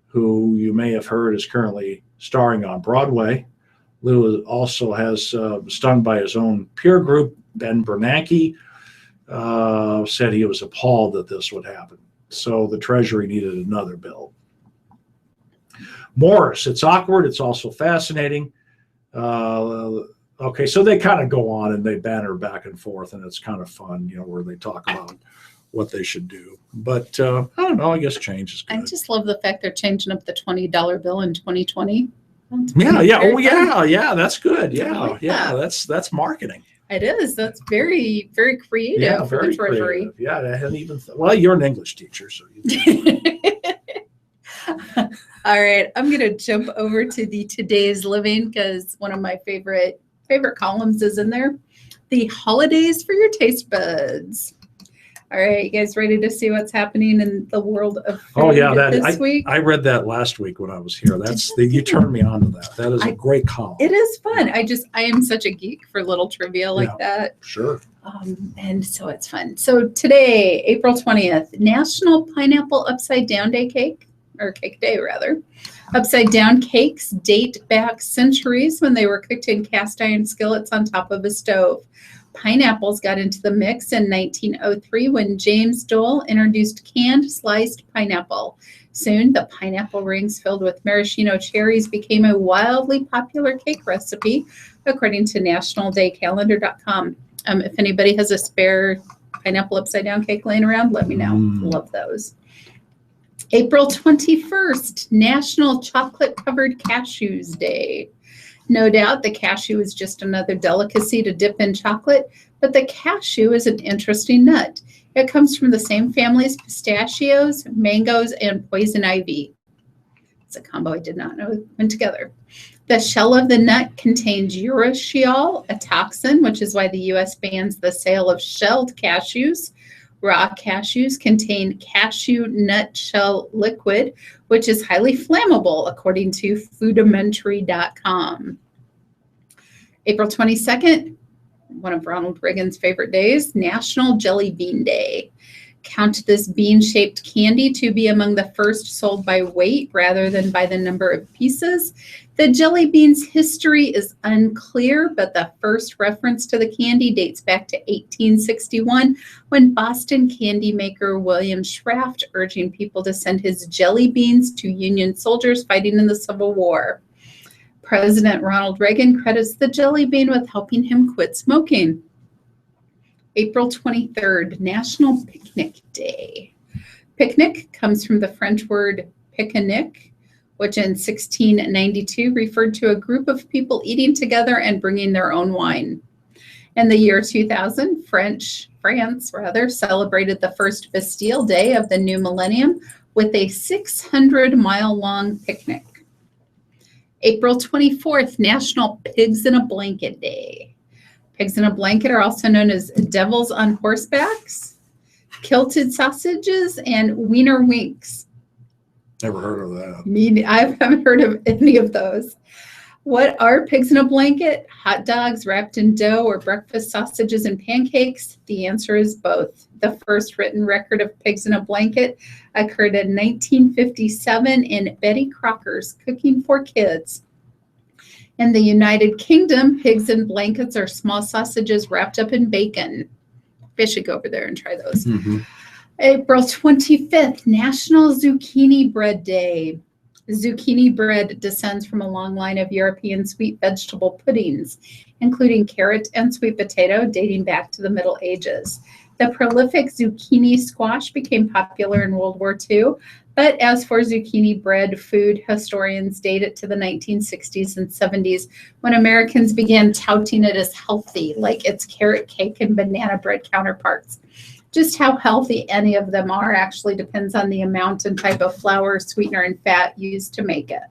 who you may have heard is currently starring on Broadway. Lew also has, stung by his own peer group, Ben Bernanke, said he was appalled that this would happen. So the Treasury needed another bill. Morris, it's awkward. It's also fascinating. Okay, so they kind of go on and they banter back and forth, and it's kind of fun, where they talk about what they should do. But I don't know. I guess change is good. I just love the fact they're changing up the $20 bill in 2020. Yeah. Oh, yeah. Yeah. That's good. Yeah. Yeah. That's marketing. It is. That's very, very creative for the Treasury. Creative. Yeah. I hadn't even. Well, you're an English teacher, so you. All right. I'm going to jump over to the Today's Living because one of my favorite columns is in there. The holidays for your taste buds. All right, you guys ready to see what's happening in the world of food this week? I read that last week when I was here. You turned me on to that. That is a great column. It is fun. I am such a geek for little trivia like that. Sure. And so it's fun. So today, April 20th, National Pineapple Upside Down Day Cake, or Cake Day rather. Upside down cakes date back centuries when they were cooked in cast iron skillets on top of a stove. Pineapples got into the mix in 1903 when James Dole introduced canned sliced pineapple. Soon, the pineapple rings filled with maraschino cherries became a wildly popular cake recipe, according to nationaldaycalendar.com. If anybody has a spare pineapple upside down cake laying around, let me know. Love those. April 21st, National Chocolate Covered Cashews Day. No doubt the cashew is just another delicacy to dip in chocolate, but the cashew is an interesting nut. It comes from the same family as pistachios, mangoes, and poison ivy. It's a combo I did not know went together. The shell of the nut contains urushiol, a toxin, which is why the U.S. bans the sale of shelled cashews. Raw cashews contain cashew nut shell liquid, which is highly flammable, according to foodimentary.com. April 22nd, one of Ronald Reagan's favorite days, National Jelly Bean Day. Count this bean-shaped candy to be among the first sold by weight rather than by the number of pieces. The jelly bean's history is unclear, but the first reference to the candy dates back to 1861 when Boston candy maker William Schraft urging people to send his jelly beans to Union soldiers fighting in the Civil War. President Ronald Reagan credits the jelly bean with helping him quit smoking. April 23rd, National Picnic Day. Picnic comes from the French word pique-nique, which in 1692 referred to a group of people eating together and bringing their own wine. In the year 2000, France celebrated the first Bastille Day of the new millennium with a 600-mile-long picnic. April 24th, National Pigs in a Blanket Day. Pigs in a blanket are also known as devils on horsebacks, kilted sausages, and wiener winks. Never heard of that. I haven't heard of any of those. What are pigs in a blanket? Hot dogs wrapped in dough or breakfast sausages and pancakes? The answer is both. The first written record of pigs in a blanket occurred in 1957 in Betty Crocker's Cooking for Kids. In the United Kingdom, pigs in blankets are small sausages wrapped up in bacon. I should go over there and try those. Mm-hmm. April 25th, National Zucchini Bread Day. Zucchini bread descends from a long line of European sweet vegetable puddings, including carrot and sweet potato, dating back to the Middle Ages. The prolific zucchini squash became popular in World War II, but as for zucchini bread, food historians date it to the 1960s and 70s when Americans began touting it as healthy, like its carrot cake and banana bread counterparts. Just how healthy any of them are actually depends on the amount and type of flour, sweetener, and fat used to make it.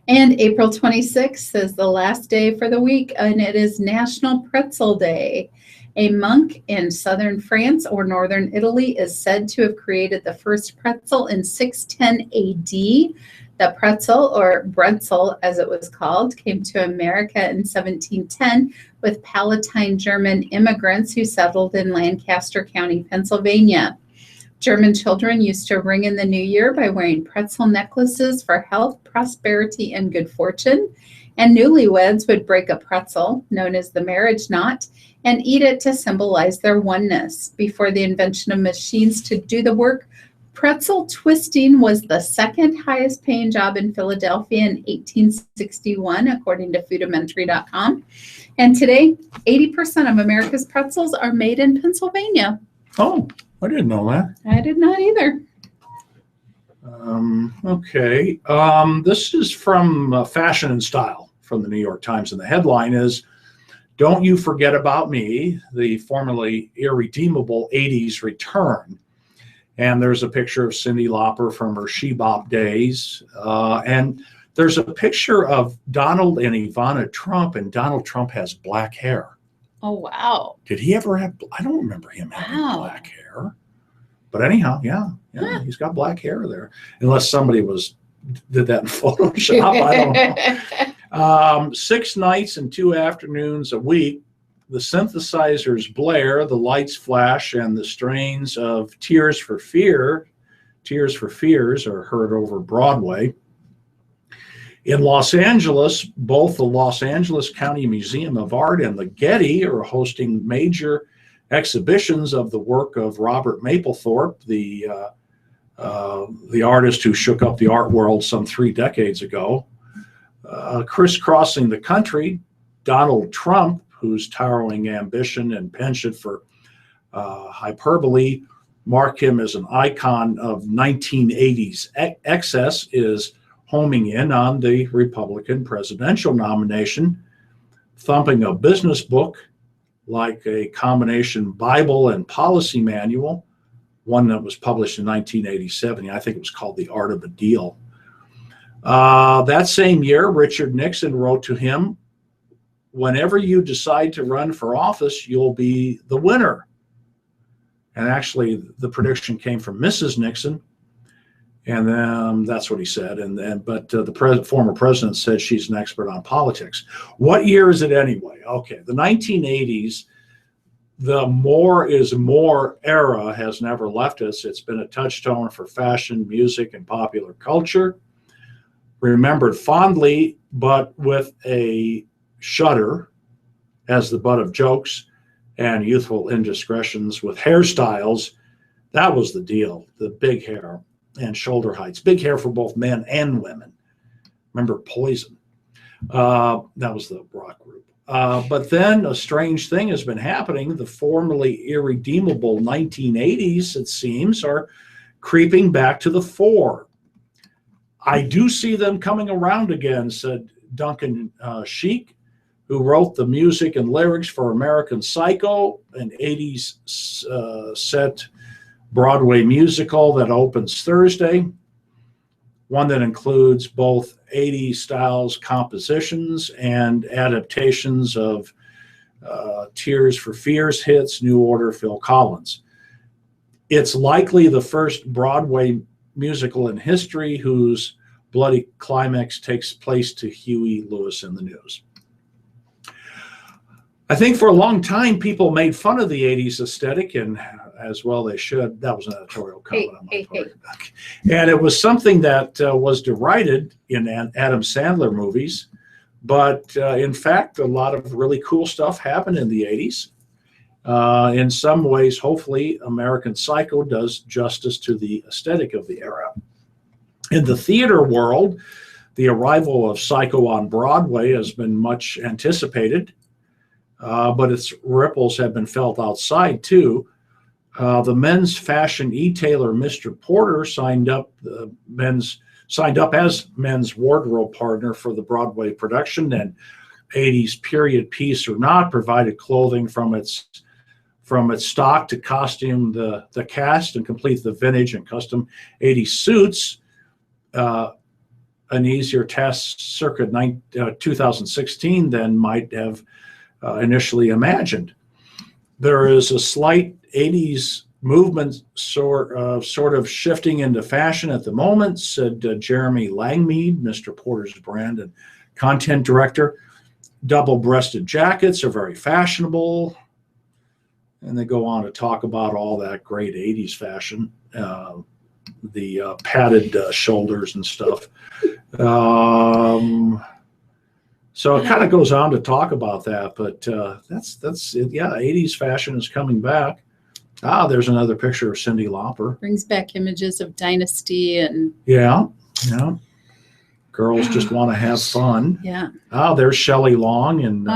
And April 26th is the last day for the week, and it is National Pretzel Day. A monk in southern France or northern Italy is said to have created the first pretzel in 610 AD. The pretzel, or bretzel as it was called, came to America in 1710 with Palatine German immigrants who settled in Lancaster County, Pennsylvania. German children used to ring in the new year by wearing pretzel necklaces for health, prosperity, and good fortune. And newlyweds would break a pretzel, known as the marriage knot, and eat it to symbolize their oneness. Before the invention of machines to do the work, pretzel twisting was the second highest paying job in Philadelphia in 1861, according to Foodimentary.com. And today, 80% of America's pretzels are made in Pennsylvania. Oh, I didn't know that. I did not either. Okay. This is from Fashion and Style from the New York Times, and the headline is, "Don't You Forget About Me, the formerly irredeemable 80s return." And there's a picture of Cyndi Lauper from her She-Bop days. And there's a picture of Donald and Ivana Trump, and Donald Trump has black hair. Oh, wow. Did he ever have, I don't remember him having Wow. black hair. But anyhow, yeah, Huh. he's got black hair there. Unless somebody did that in Photoshop, I don't know. 6 nights and 2 afternoons a week, the synthesizers blare, the lights flash, and the strains of Tears for Fears are heard over Broadway. In Los Angeles, both the Los Angeles County Museum of Art and the Getty are hosting major exhibitions of the work of Robert Mapplethorpe, the artist who shook up the art world some 3 decades ago. Crisscrossing the country, Donald Trump, whose towering ambition and penchant for hyperbole mark him as an icon of 1980s excess, is homing in on the Republican presidential nomination, thumping a business book like a combination Bible and policy manual, one that was published in 1987. I think it was called The Art of a Deal. That same year, Richard Nixon wrote to him, "Whenever you decide to run for office, you'll be the winner." And actually, the prediction came from Mrs. Nixon. And then that's what he said. But the former president said she's an expert on politics. What year is it anyway? Okay, the 1980s. The more is more era has never left us. It's been a touchstone for fashion, music, and popular culture. Remembered fondly, but with a shudder as the butt of jokes and youthful indiscretions with hairstyles. That was the deal, the big hair and shoulder heights. Big hair for both men and women. Remember Poison? That was the rock group. But then a strange thing has been happening. The formerly irredeemable 1980s, it seems, are creeping back to the fore. I do see them coming around again, said Duncan Sheik, who wrote the music and lyrics for American Psycho, an 80s set Broadway musical that opens Thursday, one that includes both 80s styles compositions and adaptations of Tears for Fears hits, New Order, Phil Collins. It's likely the first Broadway musical in history whose bloody climax takes place to Huey Lewis in the News. I think for a long time people made fun of the 80s aesthetic, and as well they should. That was an editorial comment on my part. And it was something that was derided in Adam Sandler movies. But in fact, a lot of really cool stuff happened in the 80s. In some ways, hopefully, American Psycho does justice to the aesthetic of the era. In the theater world, the arrival of Psycho on Broadway has been much anticipated, but its ripples have been felt outside too. The men's fashion e-tailer Mr. Porter signed up as men's wardrobe partner for the Broadway production, and 80s period piece or not provided clothing from its stock to costume the cast and complete the vintage and custom 80s suits. An easier task circa 2016 than might have initially imagined. There is a slight 80s movement sort of shifting into fashion at the moment, said Jeremy Langmead, Mr. Porter's brand and content director. Double-breasted jackets are very fashionable. And they go on to talk about all that great 80s fashion, the padded shoulders and stuff. So it kind of goes on to talk about that, but that's it. Yeah, 80s fashion is coming back. There's another picture of Cyndi Lauper. Brings back images of Dynasty and yeah. Girls just want to have fun. Yeah. There's Shelley Long and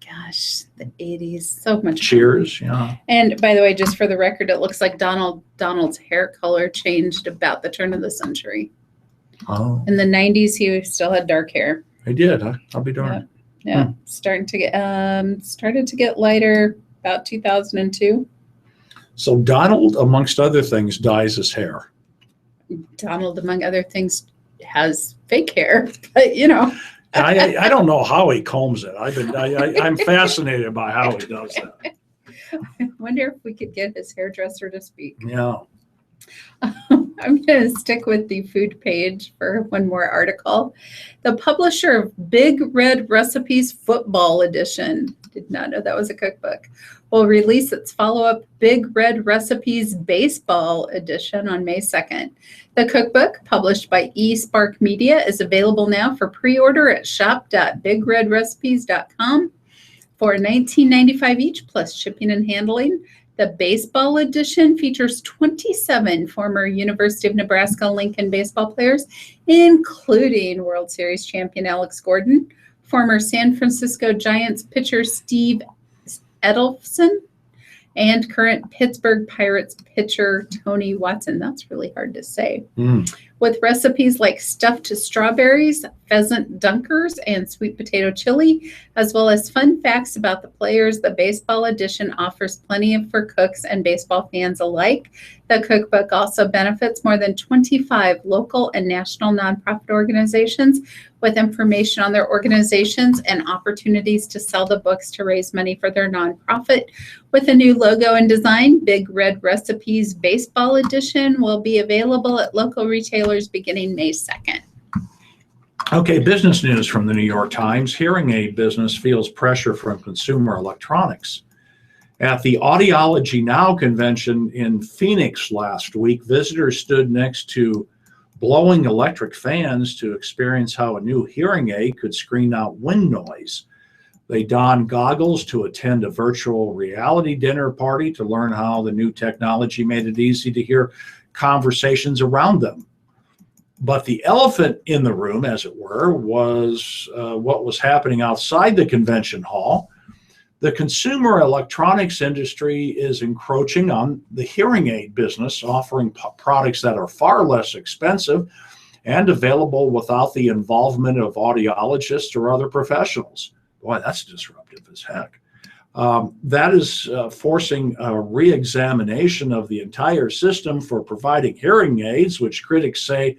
gosh, the 80s, so much Cheers. fun. Yeah. And by the way, just for the record, it looks like Donald's hair color changed about the turn of the century. Oh. In the 90s, he still had dark hair. I did. I'll be darned. Yeah. Started to get lighter about 2002. So Donald, amongst other things, dyes his hair. Donald, among other things, has fake hair, but I don't know how he combs it. I'm fascinated by how he does that. I wonder if we could get his hairdresser to speak. Yeah. I'm going to stick with the food page for one more article. The publisher of Big Red Recipes Football Edition, did not know that was a cookbook, will release its follow-up Big Red Recipes Baseball Edition on May 2nd. The cookbook, published by eSpark Media, is available now for pre-order at shop.bigredrecipes.com for $19.95 each, plus shipping and handling. The baseball edition features 27 former University of Nebraska Lincoln baseball players, including World Series champion Alex Gordon, former San Francisco Giants pitcher Steve Edelson, and current Pittsburgh Pirates pitcher Tony Watson. That's really hard to say. with recipes like stuffed strawberries, pheasant dunkers, and sweet potato chili, as well as fun facts about the players. The baseball edition offers plenty for cooks and baseball fans alike. The cookbook also benefits more than 25 local and national nonprofit organizations with information on their organizations and opportunities to sell the books to raise money for their nonprofit. With a new logo and design, Big Red Recipes Baseball Edition will be available at local retailers beginning May 2nd. Okay, business news from the New York Times. Hearing aid business feels pressure from consumer electronics. At the Audiology Now convention in Phoenix last week, visitors stood next to blowing electric fans to experience how a new hearing aid could screen out wind noise. They donned goggles to attend a virtual reality dinner party to learn how the new technology made it easy to hear conversations around them. But the elephant in the room, as it were, was what was happening outside the convention hall. The consumer electronics industry is encroaching on the hearing aid business, offering products that are far less expensive and available without the involvement of audiologists or other professionals. Boy, that's disruptive as heck. That is forcing a re-examination of the entire system for providing hearing aids, which critics say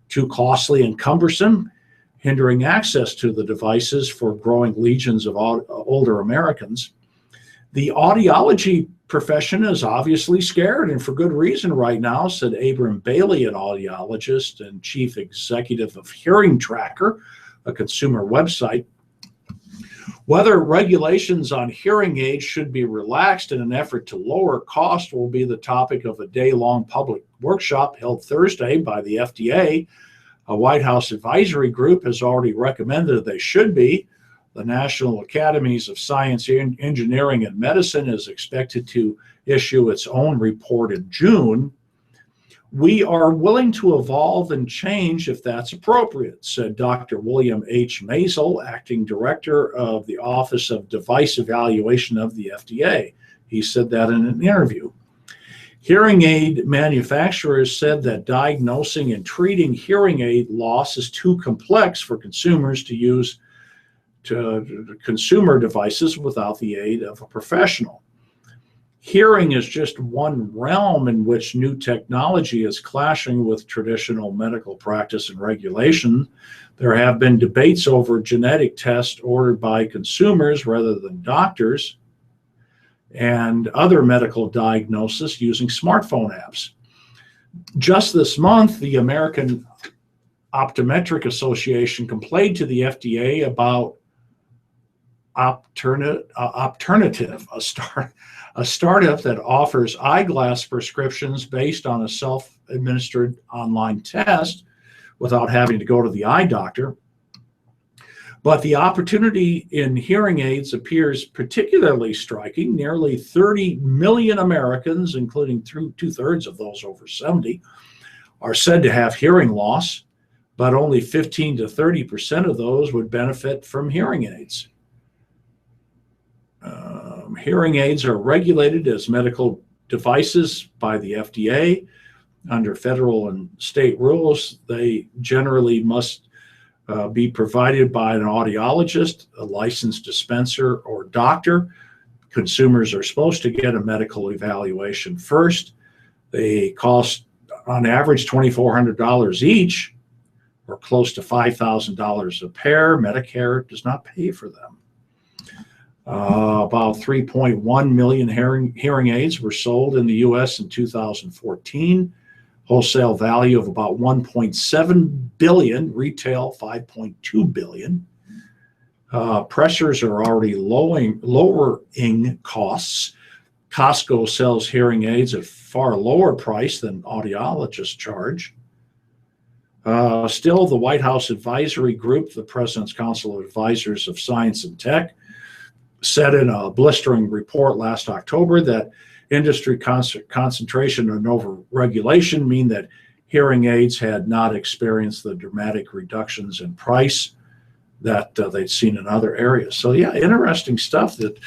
too costly and cumbersome, hindering access to the devices for growing legions of older Americans. The audiology profession is obviously scared, and for good reason right now, said Abram Bailey, an audiologist and chief executive of Hearing Tracker, a consumer website. Whether regulations on hearing aids should be relaxed in an effort to lower cost will be the topic of a day-long public workshop held Thursday by the FDA. A White House advisory group has already recommended they should be. The National Academies of Science, Engineering, and Medicine is expected to issue its own report in June. We are willing to evolve and change if that's appropriate, said Dr. William H. Maisel, acting director of the Office of Device Evaluation of the FDA. He said that in an interview. Hearing aid manufacturers said that diagnosing and treating hearing aid loss is too complex for consumers to use consumer devices without the aid of a professional. Hearing is just one realm in which new technology is clashing with traditional medical practice and regulation. There have been debates over genetic tests ordered by consumers rather than doctors, and other medical diagnosis using smartphone apps. Just this month, the American Optometric Association complained to the FDA about Opternative, a startup that offers eyeglass prescriptions based on a self-administered online test without having to go to the eye doctor. But the opportunity in hearing aids appears particularly striking. Nearly 30 million Americans, including two-thirds of those over 70, are said to have hearing loss, but only 15 to 30% of those would benefit from hearing aids. Hearing aids are regulated as medical devices by the FDA. Under federal and state rules, they generally must be provided by an audiologist, a licensed dispenser, or doctor. Consumers are supposed to get a medical evaluation first. They cost, on average, $2,400 each, or close to $5,000 a pair. Medicare does not pay for them. About 3.1 million hearing aids were sold in the U.S. in 2014. Wholesale value of about $1.7 billion, retail $5.2 billion. Pressures are already lowering costs. Costco sells hearing aids at far lower price than audiologists charge. Still, the White House Advisory Group, the President's Council of Advisors of Science and Tech, said in a blistering report last October that industry concentration and over-regulation mean that hearing aids had not experienced the dramatic reductions in price that they'd seen in other areas. So yeah, interesting stuff that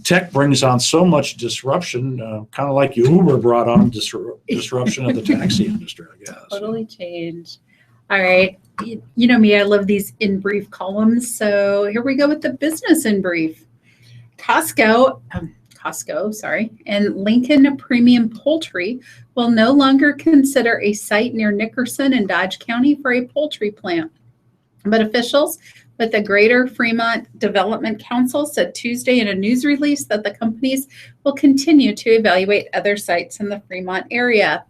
tech brings on so much disruption, kind of like Uber brought on disruption of the taxi industry, I guess. Totally change. All right. You know me, I love these in brief columns. So here we go with the business in brief. Costco, and Lincoln Premium Poultry will no longer consider a site near Nickerson in Dodge County for a poultry plant. But officials with the Greater Fremont Development Council said Tuesday in a news release that the companies will continue to evaluate other sites in the Fremont area.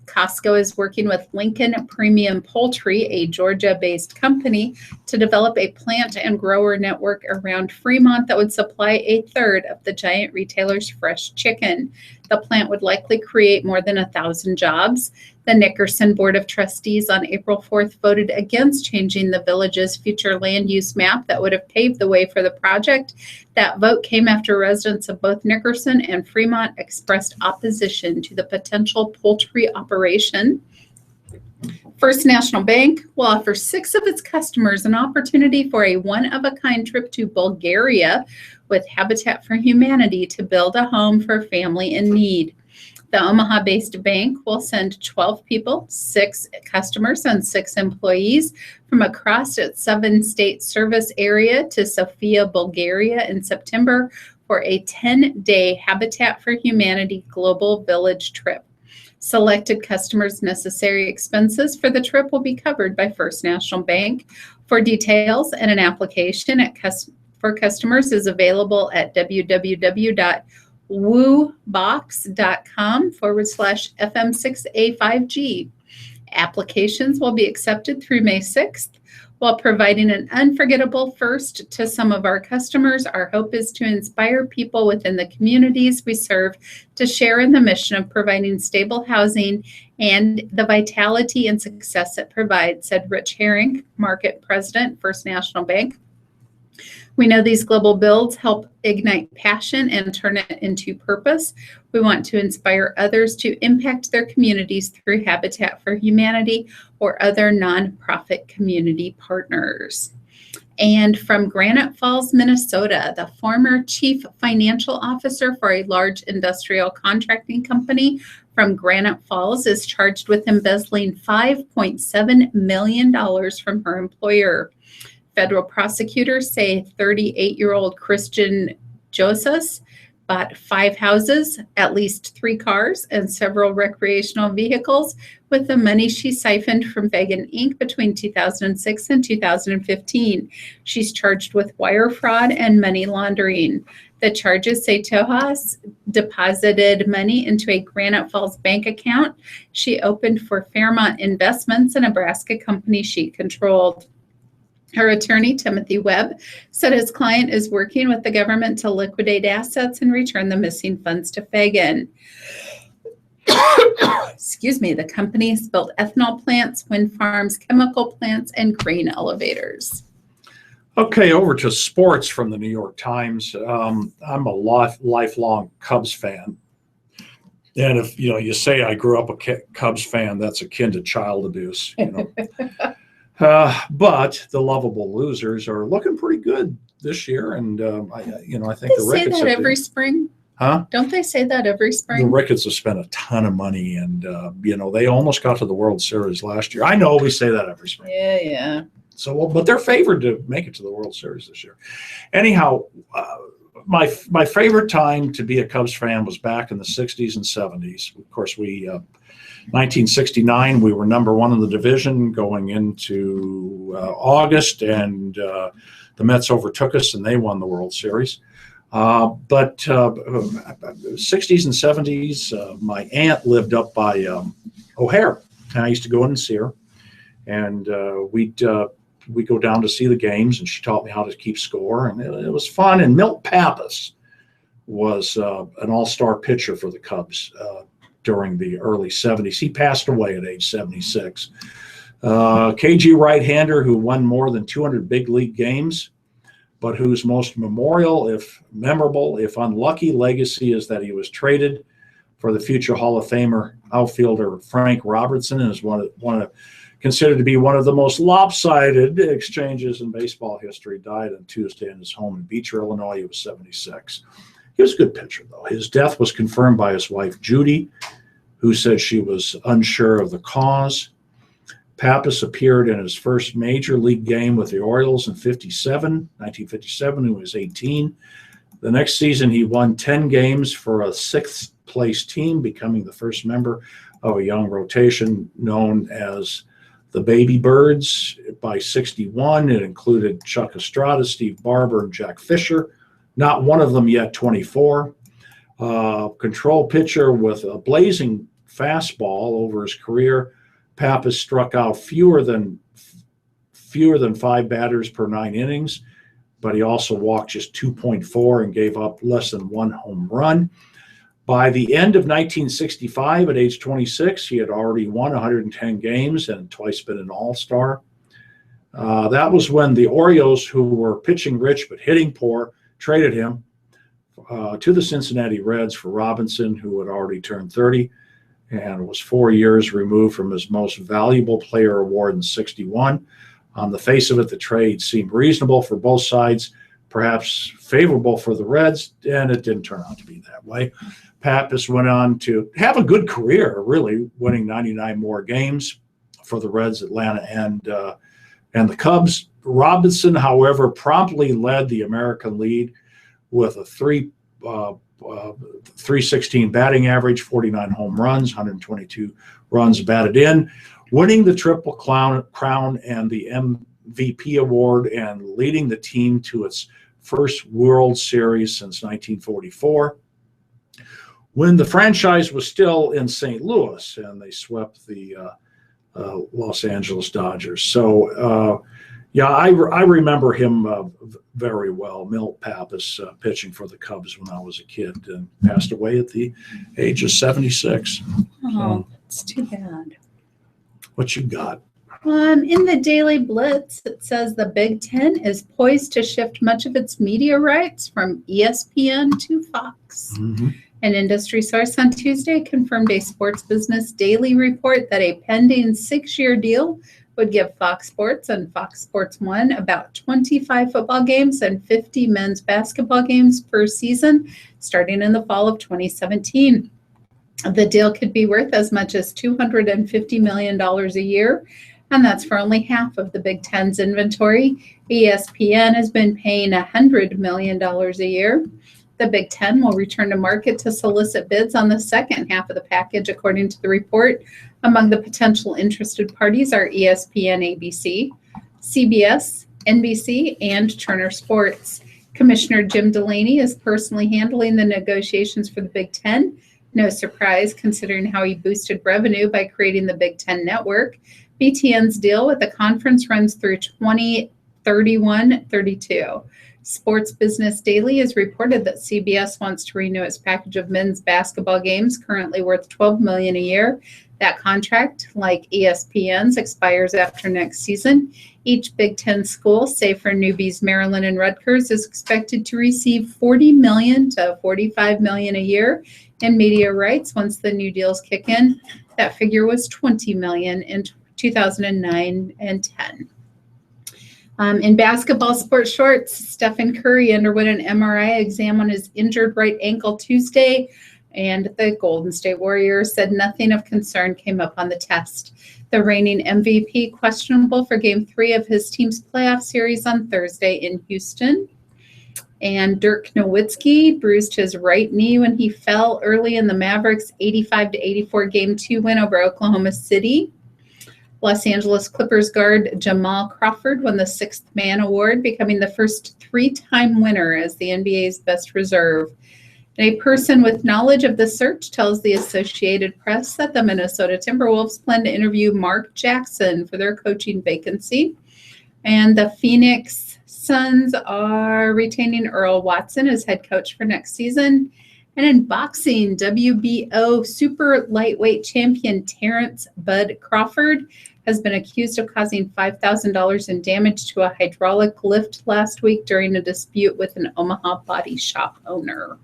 Costco is working with Lincoln Premium Poultry, a Georgia-based company, to develop a plant and grower network around Fremont that would supply a third of the giant retailer's fresh chicken. The plant would likely create more than 1,000 jobs. The Nickerson Board of Trustees on April 4th voted against changing the village's future land use map that would have paved the way for the project. That vote came after residents of both Nickerson and Fremont expressed opposition to the potential poultry operation. First National Bank will offer 6 of its customers an opportunity for a one-of-a-kind trip to Bulgaria with Habitat for Humanity to build a home for a family in need. The Omaha-based bank will send 12 people, 6 customers, and 6 employees from across its 7-state service area to Sofia, Bulgaria in September for a 10-day Habitat for Humanity Global Village trip. Selected customers' necessary expenses for the trip will be covered by First National Bank. For details and an application for customers is available at www.woobox.com/FM6A5G. Applications will be accepted through May 6th. While providing an unforgettable first to some of our customers, our hope is to inspire people within the communities we serve to share in the mission of providing stable housing and the vitality and success it provides, said Rich Herring, Market President, First National Bank. We know these global builds help ignite passion and turn it into purpose. We want to inspire others to impact their communities through Habitat for Humanity or other nonprofit community partners. And from Granite Falls, Minnesota, the former chief financial officer for a large industrial contracting company from Granite Falls is charged with embezzling $5.7 million from her employer. Federal prosecutors say 38-year-old Christian Josas bought 5 houses, at least 3 cars, and several recreational vehicles with the money she siphoned from Fagan Inc. between 2006 and 2015. She's charged with wire fraud and money laundering. The charges say Tojas deposited money into a Granite Falls bank account she opened for Fairmont Investments, a Nebraska company she controlled. Her attorney, Timothy Webb, said his client is working with the government to liquidate assets and return the missing funds to Fagan. Excuse me, the company has built ethanol plants, wind farms, chemical plants, and grain elevators. Okay, over to sports from the New York Times. I'm a lifelong Cubs fan. And if you say I grew up a Cubs fan, that's akin to child abuse. But the lovable losers are looking pretty good this year, and I think the Ricketts say that every spring. Huh? Don't they say that every spring? The Ricketts have spent a ton of money, and they almost got to the World Series last year. I know we say that every spring. Yeah. So, but they're favored to make it to the World Series this year. Anyhow, my favorite time to be a Cubs fan was back in the 60s and 70s. Of course, 1969, we were number 1 in the division going into August, and the Mets overtook us, and they won the World Series. But 60s and 70s, my aunt lived up by O'Hare, and I used to go in and see her, and we'd go down to see the games, and she taught me how to keep score, and it was fun. And Milt Pappas was an all-star pitcher for the Cubs during the early 70s. He passed away at age 76. KG right-hander who won more than 200 big league games, but whose most memorable, if unlucky, legacy is that he was traded for the future Hall of Famer outfielder Frank Robertson, and is considered to be one of the most lopsided exchanges in baseball history. Died on Tuesday in his home in Beecher, Illinois. He was 76. He was a good pitcher, though. His death was confirmed by his wife, Judy, who said she was unsure of the cause. Pappas appeared in his first major league game with the Orioles in 1957, when he was 18. The next season, he won 10 games for a sixth-place team, becoming the first member of a young rotation known as the Baby Birds. By 61, it included Chuck Estrada, Steve Barber, and Jack Fisher. Not one of them yet 24. Control pitcher with a blazing fastball over his career. Pappas struck out fewer than 5 batters per 9 innings, but he also walked just 2.4 and gave up less than 1 home run. By the end of 1965, at age 26, he had already won 110 games and twice been an All-Star. That was when the Orioles, who were pitching rich but hitting poor, traded him to the Cincinnati Reds for Robinson, who had already turned 30 and was 4 years removed from his most valuable player award in 61. On the face of it, the trade seemed reasonable for both sides, perhaps favorable for the Reds, and it didn't turn out to be that way. Pappas went on to have a good career, really, winning 99 more games for the Reds, Atlanta, and the Cubs. Robinson, however, promptly led the American League with a 316 batting average, 49 home runs, 122 runs batted in, winning the Triple Crown and the MVP award, and leading the team to its first World Series since 1944, when the franchise was still in St. Louis and they swept the Los Angeles Dodgers. So, I remember him very well. Milt Pappas, pitching for the Cubs when I was a kid, and passed away at the age of 76. Oh, that's too bad. What you got? In the Daily Blitz, it says the Big Ten is poised to shift much of its media rights from ESPN to Fox. Mm-hmm. An industry source on Tuesday confirmed a Sports Business Daily report that a pending 6-year deal would give Fox Sports and Fox Sports 1 about 25 football games and 50 men's basketball games per season, starting in the fall of 2017. The deal could be worth as much as $250 million a year, and that's for only half of the Big Ten's inventory. ESPN has been paying $100 million a year. The Big Ten will return to market to solicit bids on the second half of the package, according to the report. Among the potential interested parties are ESPN, ABC, CBS, NBC, and Turner Sports. Commissioner Jim Delaney is personally handling the negotiations for the Big Ten. No surprise, considering how he boosted revenue by creating the Big Ten Network. BTN's deal with the conference runs through 2031-32. Sports Business Daily has reported that CBS wants to renew its package of men's basketball games, currently worth $12 million a year. That contract, like ESPN's, expires after next season. Each Big Ten school, save for newbies Maryland and Rutgers, is expected to receive $40 million to $45 million a year in media rights once the new deals kick in. That figure was $20 million in 2009 and 10. In basketball sports shorts, Stephen Curry underwent an MRI exam on his injured right ankle Tuesday, and the Golden State Warriors said nothing of concern came up on the test. The reigning MVP questionable for Game 3 of his team's playoff series on Thursday in Houston. And Dirk Nowitzki bruised his right knee when he fell early in the Mavericks' 85-84 Game 2 win over Oklahoma City. Los Angeles Clippers guard Jamal Crawford won the Sixth Man Award, becoming the first 3-time winner as the NBA's best reserve. And a person with knowledge of the search tells the Associated Press that the Minnesota Timberwolves plan to interview Mark Jackson for their coaching vacancy. And the Phoenix Suns are retaining Earl Watson as head coach for next season. And in boxing, WBO super lightweight champion Terrence Bud Crawford has been accused of causing $5,000 in damage to a hydraulic lift last week during a dispute with an Omaha body shop owner.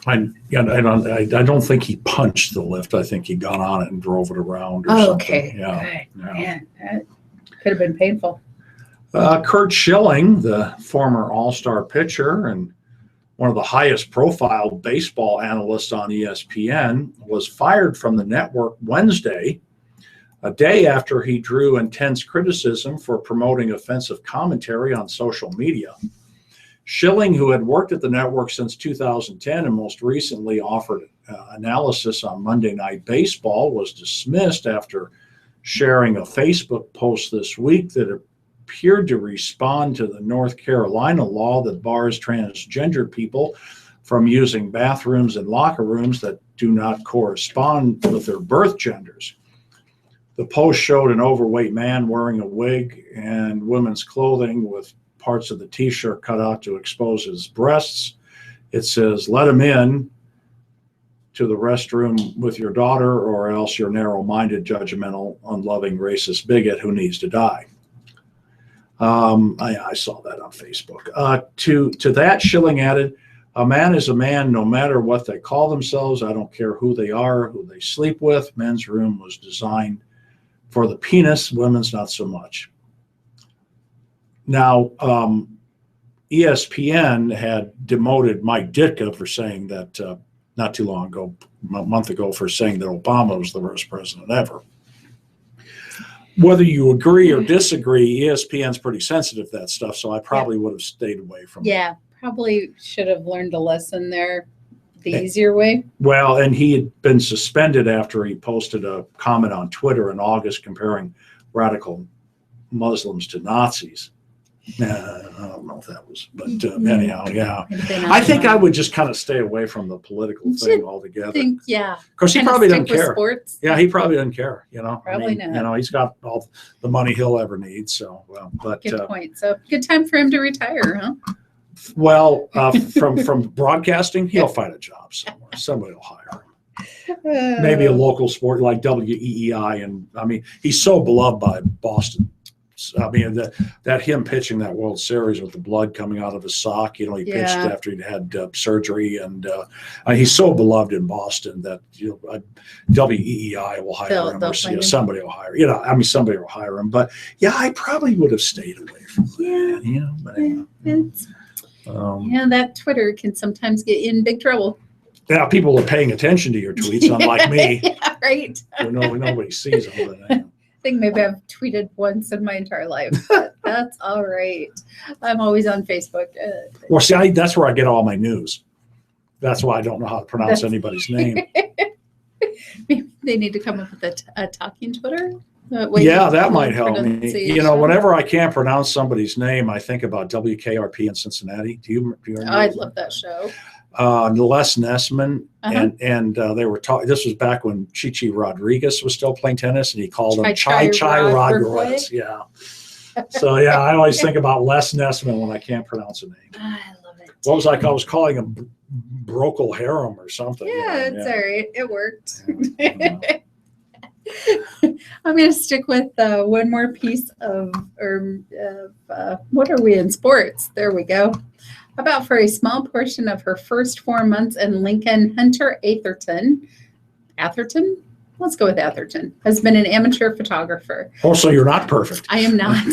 I don't think he punched the lift. I think he got on it and drove it around. Or something. Okay. Yeah. Good. Man, that could have been painful. Kurt Schilling, the former All-Star pitcher and one of the highest profile baseball analysts on ESPN, was fired from the network Wednesday, a day after he drew intense criticism for promoting offensive commentary on social media. Schilling, who had worked at the network since 2010 and most recently offered analysis on Monday Night Baseball, was dismissed after sharing a Facebook post this week that appeared to respond to the North Carolina law that bars transgender people from using bathrooms and locker rooms that do not correspond with their birth genders. The post showed an overweight man wearing a wig and women's clothing with parts of the t-shirt cut out to expose his breasts. It says, "Let him in to the restroom with your daughter, or else you're narrow-minded, judgmental, unloving, racist bigot who needs to die." I saw that on Facebook. To that, Schilling added, "A man is a man no matter what they call themselves. I don't care who they are, who they sleep with. Men's room was designed for the penis, women's not so much." Now, ESPN had demoted Mike Ditka for saying that, not too long ago, a month ago, for saying that Obama was the worst president ever. Whether you agree or disagree, ESPN's pretty sensitive to that stuff, so I probably would have stayed away from it. Yeah, probably should have learned a lesson there the easier way. Well, and he had been suspended after he posted a comment on Twitter in August comparing radical Muslims to Nazis. I don't know if that was, but anyhow, yeah. I think I would just kind of stay away from the political thing altogether. Yeah. Because he probably doesn't care. Sports. Yeah, he probably doesn't care. Probably not. You know, he's got all the money he'll ever need. So, well, but good point. So, good time for him to retire, huh? Well, from broadcasting, he'll find a job somewhere. Somebody will hire him. Maybe a local sport like WEEI, and I mean, he's so beloved by Boston. I mean, that him pitching that World Series with the blood coming out of his sock, he pitched after he'd had surgery, and he's so beloved in Boston that WEEI will hire him, or somebody will hire. Somebody will hire him. But yeah, I probably would have stayed away from that. That Twitter can sometimes get you in big trouble. Yeah, people are paying attention to your tweets, unlike me. Yeah, right. Nobody sees them. But, I think maybe I've tweeted once in my entire life, but that's all right. I'm always on Facebook. Well, see, that's where I get all my news. That's why I don't know how to pronounce anybody's name. Maybe they need to come up with a talking Twitter. That might help me. Whenever I can't pronounce somebody's name, I think about WKRP in Cincinnati. Do you remember? I love that show. Les Nessman, and they were talking. This was back when Chichi Rodriguez was still playing tennis, and he called him Chai Rodriguez. Yeah. So I always think about Les Nessman when I can't pronounce a name. I love it. What was I was calling him Brokel Harem or something. Yeah, it's all right. It worked. I'm going to stick with one more piece of what are we in sports? There we go. About for a small portion of her first 4 months in Lincoln, Hunter Atherton? Let's go with Atherton, has been an amateur photographer. Oh, so you're not perfect. I am not.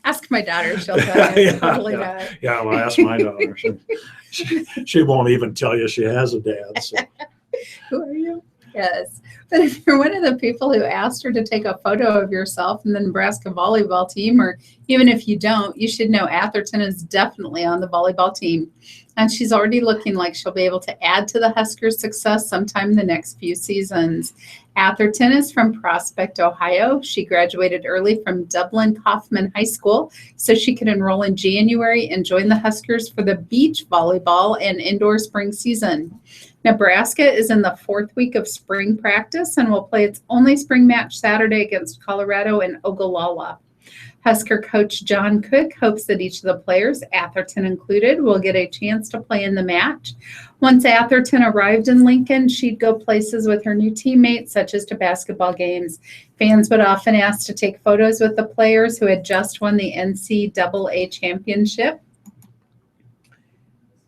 Ask my daughter. She'll tell you. Totally not. Yeah, well, ask my daughter. She won't even tell you she has a dad. So. Who are you? Yes. But if you're one of the people who asked her to take a photo of yourself in the Nebraska volleyball team, or even if you don't, you should know Atherton is definitely on the volleyball team. And she's already looking like she'll be able to add to the Huskers' success sometime in the next few seasons. Atherton is from Prospect, Ohio. She graduated early from Dublin Kaufman High School so she could enroll in January and join the Huskers for the beach volleyball and indoor spring season. Nebraska is in the 4th week of spring practice and will play its only spring match Saturday against Colorado in Ogallala. Husker coach John Cook hopes that each of the players, Atherton included, will get a chance to play in the match. Once Atherton arrived in Lincoln, she'd go places with her new teammates, such as to basketball games. Fans would often ask to take photos with the players who had just won the NCAA championship.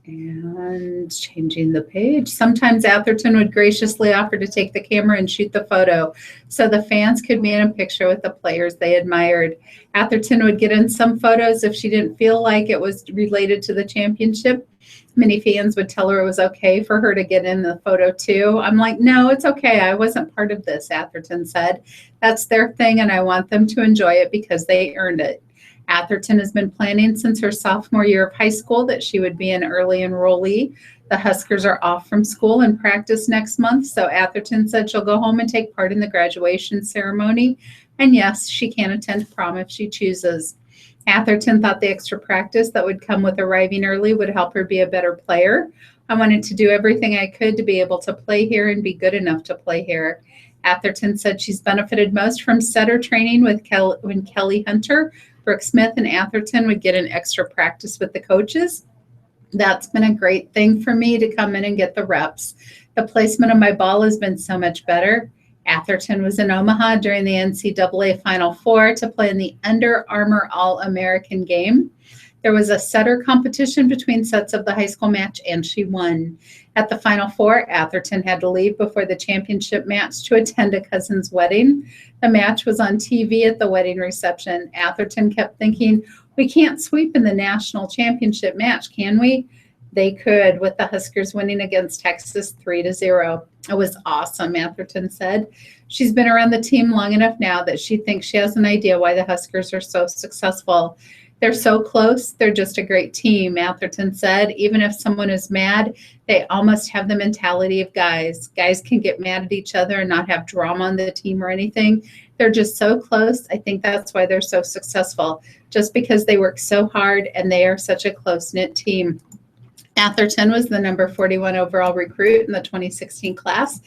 And changing the page. Sometimes Atherton would graciously offer to take the camera and shoot the photo so the fans could be in a picture with the players they admired. Atherton would get in some photos if she didn't feel like it was related to the championship. Many fans would tell her it was okay for her to get in the photo too. I'm like, no, it's okay. I wasn't part of this, Atherton said. That's their thing, and I want them to enjoy it because they earned it. Atherton has been planning since her sophomore year of high school that she would be an early enrollee. The Huskers are off from school and practice next month, so Atherton said she'll go home and take part in the graduation ceremony. And yes, she can attend prom if she chooses. Atherton thought the extra practice that would come with arriving early would help her be a better player. I wanted to do everything I could to be able to play here and be good enough to play here. Atherton said she's benefited most from setter training with when Kelly Hunter, Brooke Smith, and Atherton would get an extra practice with the coaches. That's been a great thing for me to come in and get the reps. The placement of my ball has been so much better. Atherton was in Omaha during the NCAA Final Four to play in the Under Armour All-American game. There was a setter competition between sets of the high school match, and she won. At the Final Four, Atherton had to leave before the championship match to attend a cousin's wedding. The match was on TV at the wedding reception. Atherton kept thinking, we can't sweep in the national championship match, can we? They could, with the Huskers winning against Texas 3-0. It was awesome, Atherton said. She's been around the team long enough now that she thinks she has an idea why the Huskers are so successful. They're so close. They're just a great team, Atherton said. Even if someone is mad, they almost have the mentality of guys. Guys can get mad at each other and not have drama on the team or anything. They're just so close. I think that's why they're so successful, just because they work so hard and they are such a close-knit team. Atherton was the number 41 overall recruit in the 2016 class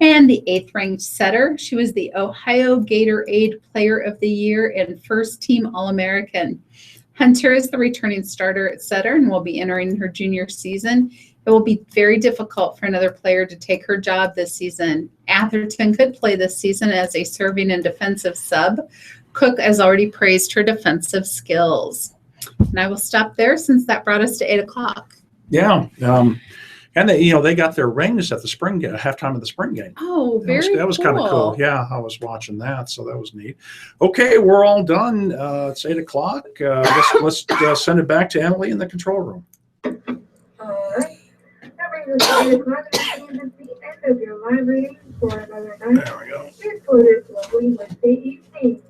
and the 8th-ranked setter. She was the Ohio Gatorade Player of the Year and first-team All-American. Hunter is the returning starter at setter and will be entering her junior season. It will be very difficult for another player to take her job this season. Atherton could play this season as a serving and defensive sub. Cook has already praised her defensive skills. And I will stop there since that brought us to 8 o'clock. Yeah. And they got their rings at the spring game, halftime of the spring game. Oh, very That was kind of cool. Yeah, I was watching that, so that was neat. Okay, we're all done. It's 8 o'clock. Let's send it back to Emily in the control room. All right. That brings us to 8 o'clock, and this is the end of your live reading for another night. There we go. Here's for this lovely Wednesday evening.